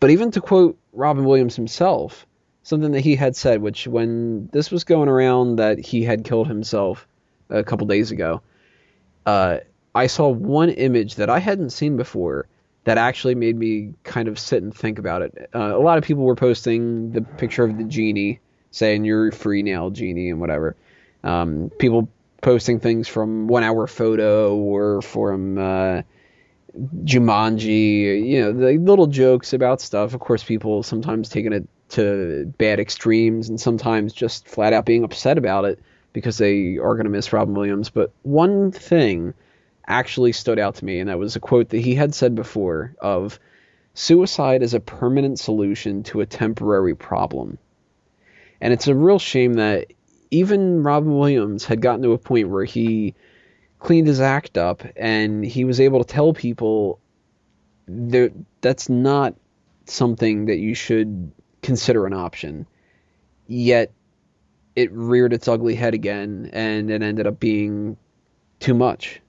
But even to quote Robin Williams himself, something that he had said, which when this was going around that he had killed himself a couple days ago, I saw one image that I hadn't seen before that actually made me kind of sit and think about it. A lot of people were posting the picture of the genie, saying you're free now, genie, and whatever. People posting things from 1 Hour Photo or from Jumanji, the little jokes about stuff. Of course, people sometimes taking it to bad extremes and sometimes just flat out being upset about it because they are going to miss Robin Williams. But one thing actually stood out to me, and that was a quote that he had said before of Suicide is a permanent solution to a temporary problem. And it's a real shame that even Robin Williams had gotten to a point where he cleaned his act up and he was able to tell people that's not something that you should consider an option. Yet it reared its ugly head again, and it ended up being too much.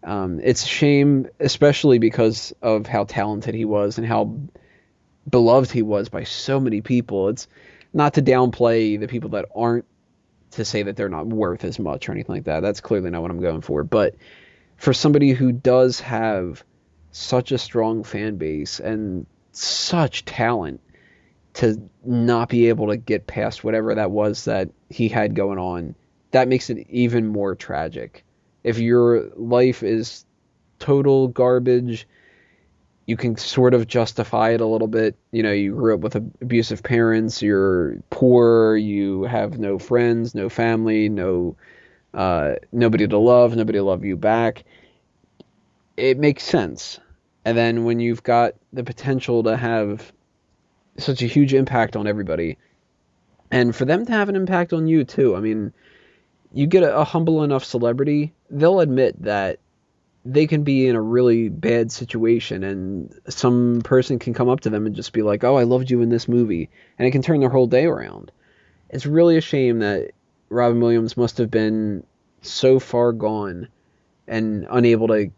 It's a shame, especially because of how talented he was and how beloved he was by so many people. It's not to downplay the people that aren't, to say that they're not worth as much or anything like that. That's clearly not what I'm going for. But for somebody who does have such a strong fan base and such talent, to not be able to get past whatever that was that he had going on, that makes it even more tragic. If your life is total garbage, you can sort of justify it a little bit. You know, you grew up with abusive parents, you're poor, you have no friends, no family, nobody to love you back. It makes sense. And then when you've got the potential to have such a huge impact on everybody, and for them to have an impact on you too, I mean, you get a humble enough celebrity, they'll admit that they can be in a really bad situation and some person can come up to them and just be like, oh, I loved you in this movie, and it can turn their whole day around. It's really a shame that Robin Williams must have been so far gone and unable to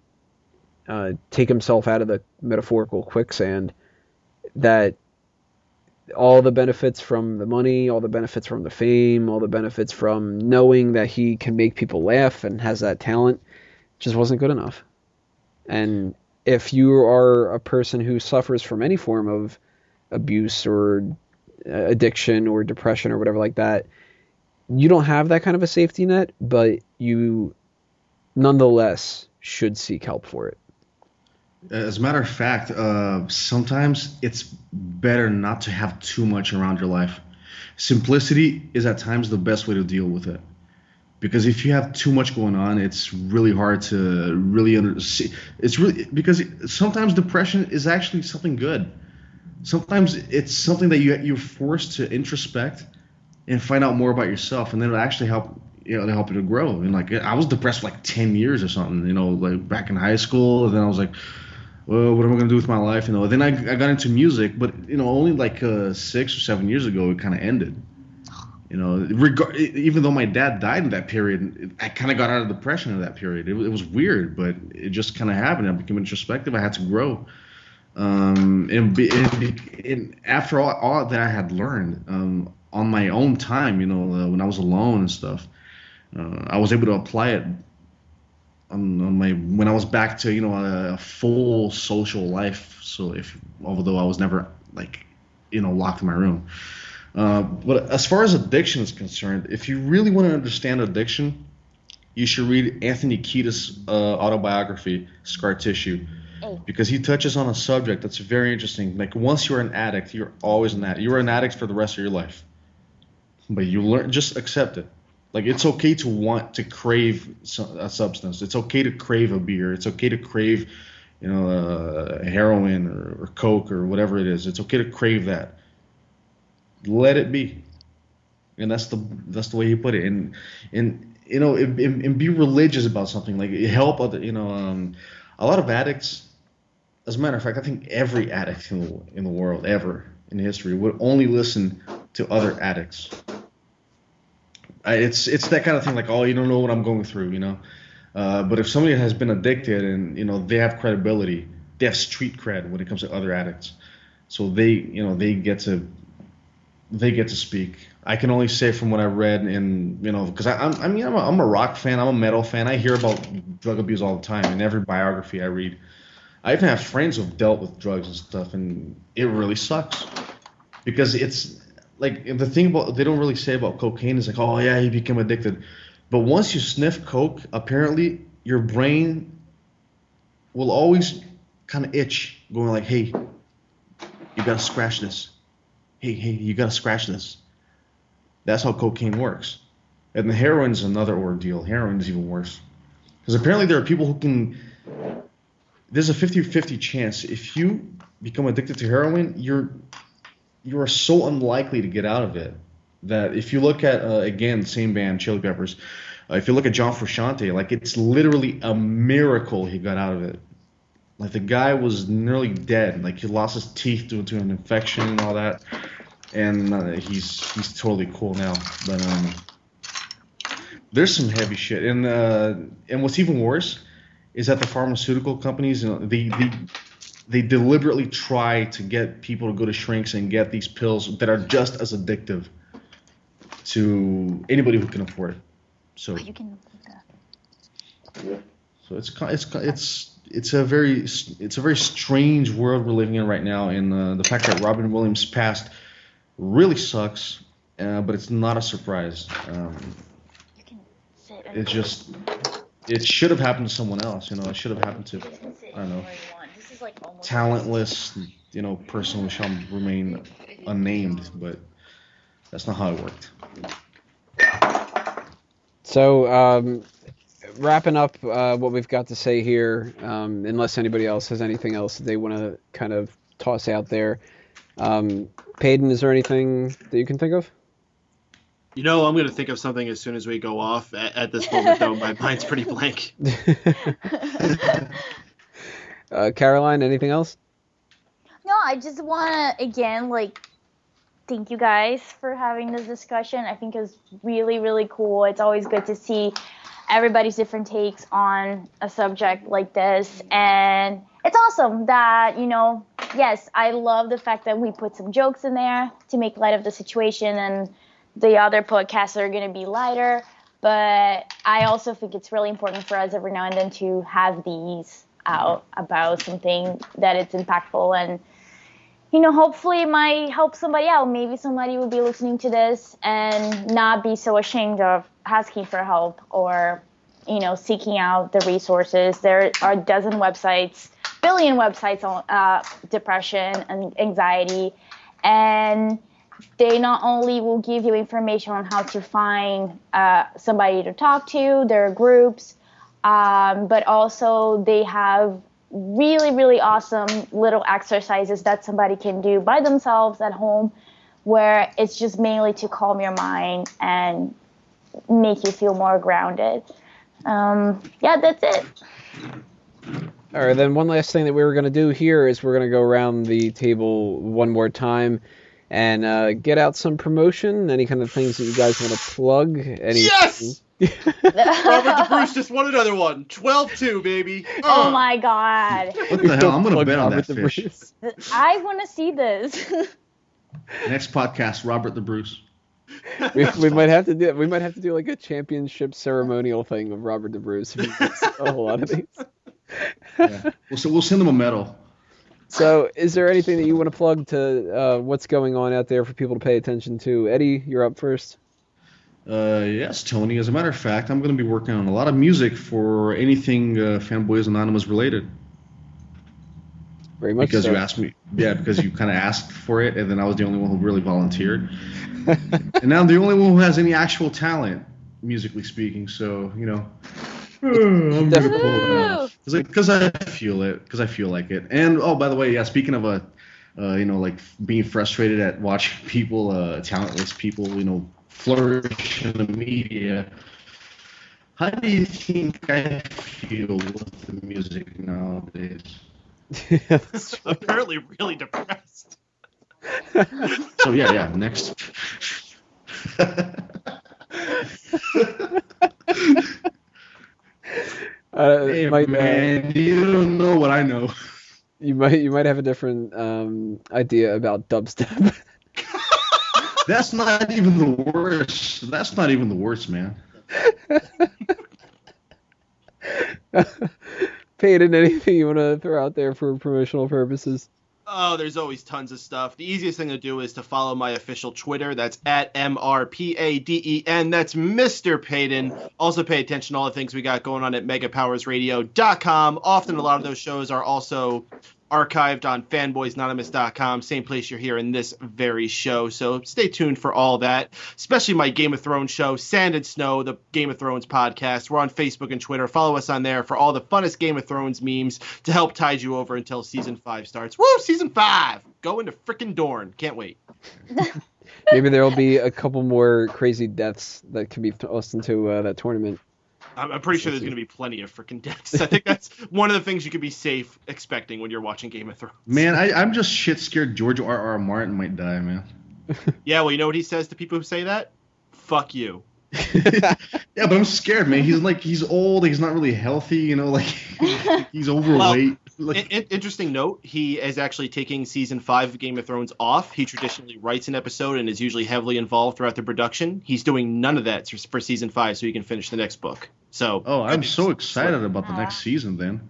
take himself out of the metaphorical quicksand, that all the benefits from the money, all the benefits from the fame, all the benefits from knowing that he can make people laugh and has that talent just wasn't good enough. And if you are a person who suffers from any form of abuse or addiction or depression or whatever like that, you don't have that kind of a safety net, but you nonetheless should seek help for it. As a matter of fact, sometimes it's better not to have too much around your life. Simplicity is at times the best way to deal with it. Because if you have too much going on, it's really hard to really see. It's really, because sometimes depression is actually something good. Sometimes it's something that you're forced to introspect and find out more about yourself, and then it'll actually help you to grow. And like, I was depressed for like 10 years or something, like back in high school, and then I was like, well, what am I gonna do with my life? Then I got into music, but only like 6 or 7 years ago it kind of ended. Even though my dad died in that period, I kind of got out of depression in that period. It was weird, but it just kind of happened. I became introspective. I had to grow. And after all that I had learned on my own time, when I was alone and stuff, I was able to apply it when I was back to a full social life. So although I was never locked in my room. But as far as addiction is concerned, if you really want to understand addiction, you should read Anthony Kiedis' autobiography, Scar Tissue, because he touches on a subject that's very interesting. Like, once you're an addict, you're always an addict. You're an addict for the rest of your life. But you learn, just accept it. Like, it's okay to want to crave a substance. It's okay to crave a beer. It's okay to crave, heroin or coke or whatever it is. It's okay to crave that. Let it be, and that's the way you put it. And be religious about something. Like, help other. A lot of addicts. As a matter of fact, I think every addict in the world ever in history would only listen to other addicts. It's that kind of thing. Like, oh, you don't know what I'm going through, But if somebody has been addicted and they have credibility, they have street cred when it comes to other addicts, so they get to speak. I can only say from what I read, and because I'm a rock fan, I'm a metal fan. I hear about drug abuse all the time in every biography I read. I even have friends who've dealt with drugs and stuff, and it really sucks. Because it's like, the thing about, they don't really say about cocaine is like, oh yeah, he became addicted. But once you sniff coke, apparently your brain will always kind of itch, going like, hey, you gotta scratch this. Hey, you gotta scratch this. That's how cocaine works. And the heroin's another ordeal. Heroin is even worse. Because apparently there are people who can there's a 50-50 chance if you become addicted to heroin, you are so unlikely to get out of it that if you look at again the same band Chili Peppers, if you look at John Frusciante, like it's literally a miracle he got out of it. Like the guy was nearly dead, like he lost his teeth due to an infection and all that, and he's totally cool now. But there's some heavy shit, and what's even worse is that the pharmaceutical companies, they deliberately try to get people to go to shrinks and get these pills that are just as addictive to anybody who can afford it. So You can. so it's a very strange world we're living in right now, and the fact that Robin Williams passed really sucks, but it's not a surprise. You can sit. It's just it should have happened to someone else. It should have happened to I don't know, This is like almost talentless person who shall remain unnamed, but that's not how it worked. So, wrapping up what we've got to say here, unless anybody else has anything else that they want to kind of toss out there. Peyton, is there anything that you can think of? I'm going to think of something as soon as we go off. At this moment, though, my mind's pretty blank. Caroline, anything else? No, I just want to, again, thank you guys for having this discussion. I think it's really, really cool. It's always good to see everybody's different takes on a subject like this. And it's awesome that, yes, I love the fact that we put some jokes in there to make light of the situation, and the other podcasts are going to be lighter. But I also think it's really important for us every now and then to have these out about something that it's impactful, and hopefully it might help somebody out. Maybe somebody will be listening to this and not be so ashamed of asking for help or, seeking out the resources. There are a dozen websites, billion websites on depression and anxiety, and they not only will give you information on how to find somebody to talk to, their groups, but also they have really, really awesome little exercises that somebody can do by themselves at home, where it's just mainly to calm your mind and make you feel more grounded. That's it. All right, then one last thing that we were going to do here is we're going to go around the table one more time and get out some promotion, any kind of things that you guys want to plug. Yes! Robert DeBruce just won another one. 12-2, baby. Oh my God. What the hell? I'm going to bet on that fish. I want to see this. Next podcast, Robert the Bruce. we might have to do. We might have to do like a championship ceremonial thing of Robert the Bruce. A whole lot of these. Yeah. We'll send him a medal. So, is there anything that you want to plug to what's going on out there for people to pay attention to? Eddie, you're up first. Yes, Tony. As a matter of fact, I'm going to be working on a lot of music for anything Fanboys Anonymous related. Very much because so. you asked me. Yeah, because you kind of asked for it, and then I was the only one who really volunteered. And now I'm the only one who has any actual talent, musically speaking. So, I'm going to pull it off. Because I feel it. Because I feel like it. And, oh, by the way, yeah, speaking of, being frustrated at watching people, talentless people, flourish in the media, how do you think I feel with the music nowadays? Apparently really depressed. So, yeah, next. Hey, man, you don't know what I know. You might have a different idea about dubstep. That's not even the worst. That's not even the worst, man. Peyton, anything you want to throw out there for promotional purposes? Oh, there's always tons of stuff. The easiest thing to do is to follow my official Twitter. That's at MRPADEN. That's Mr. Payton. Also pay attention to all the things we got going on at megapowersradio.com. Often a lot of those shows are also archived on fanboysanonymous.com, same place you're hearing this very show. So stay tuned for all that, especially my Game of Thrones show, Sand and Snow, the Game of Thrones podcast. We're on Facebook and Twitter. Follow us on there for all the funnest Game of Thrones memes to help tide you over until season 5 starts. Woo, season 5! Going to frickin' Dorne. Can't wait. Maybe there'll be a couple more crazy deaths that can be tossed into that tournament. I'm pretty sure there's going to be plenty of freaking deaths. I think that's one of the things you can be safe expecting when you're watching Game of Thrones. Man, I'm just shit scared George R.R. Martin might die, man. Yeah, well, you know what he says to people who say that? Fuck you. Yeah, but I'm scared, man. He's old. He's not really healthy. You know, like he's overweight. Interesting note. He is actually taking season 5 of Game of Thrones off. He traditionally writes an episode and is usually heavily involved throughout the production. He's doing none of that for season 5 so he can finish the next book. So. Oh, I'm so excited about the next season then.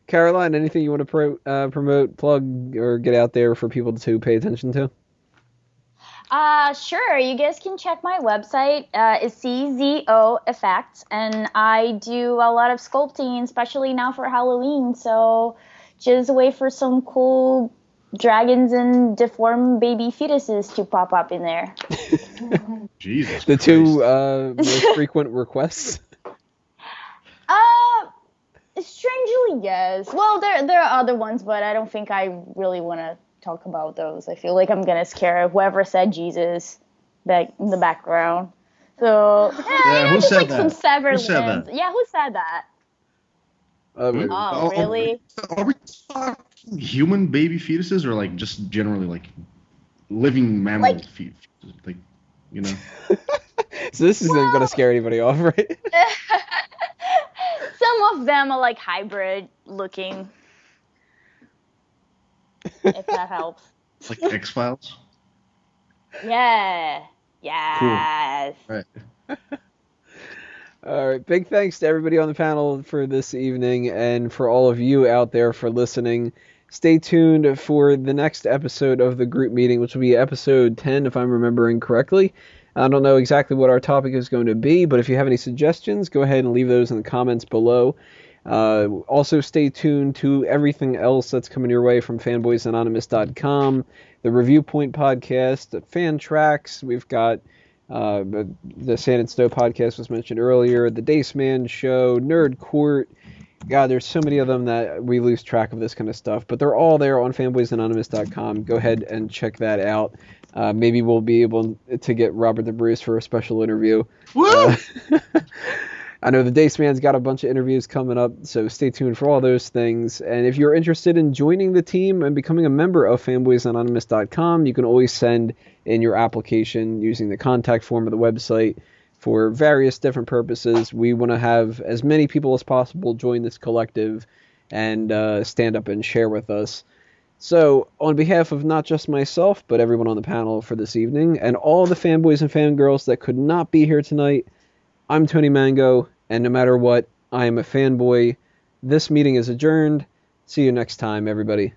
Caroline, anything you want to promote, plug, or get out there for people to pay attention to? Sure. You guys can check my website. It's CZO Effects, and I do a lot of sculpting, especially now for Halloween. So just wait for some cool dragons and deformed baby fetuses to pop up in there. Jesus. The two most frequent requests. Strangely, yes. Well, there are other ones, but I don't think I really want to talk about those. I feel like I'm gonna scare whoever said Jesus back in the background. So who said that? Some severed Who said limbs. that? Yeah, who said that? Really? Are we talking human baby fetuses or like just generally like living mammal fetuses? Like, you know. So this isn't gonna scare anybody off, right? Some of them are like hybrid looking. If that helps. Like X-Files? Yeah. Yes. Cool. Right. All right. Big thanks to everybody on the panel for this evening and for all of you out there for listening. Stay tuned for the next episode of the group meeting, which will be episode 10, if I'm remembering correctly. I don't know exactly what our topic is going to be, but if you have any suggestions, go ahead and leave those in the comments below. Also, stay tuned to everything else that's coming your way from fanboysanonymous.com, the Review Point podcast, the Fan Tracks. We've got the Sand and Snow podcast was mentioned earlier, the Daceman Show, Nerd Court. God, there's so many of them that we lose track of this kind of stuff, but they're all there on fanboysanonymous.com. Go ahead and check that out. Maybe we'll be able to get Robert the Bruce for a special interview. Woo! I know the Daceman's got a bunch of interviews coming up, so stay tuned for all those things. And if you're interested in joining the team and becoming a member of fanboysanonymous.com, you can always send in your application using the contact form of the website for various different purposes. We want to have as many people as possible join this collective and stand up and share with us. So, on behalf of not just myself, but everyone on the panel for this evening, and all the fanboys and fangirls that could not be here tonight, I'm Tony Mango, and no matter what, I am a fanboy. This meeting is adjourned. See you next time, everybody.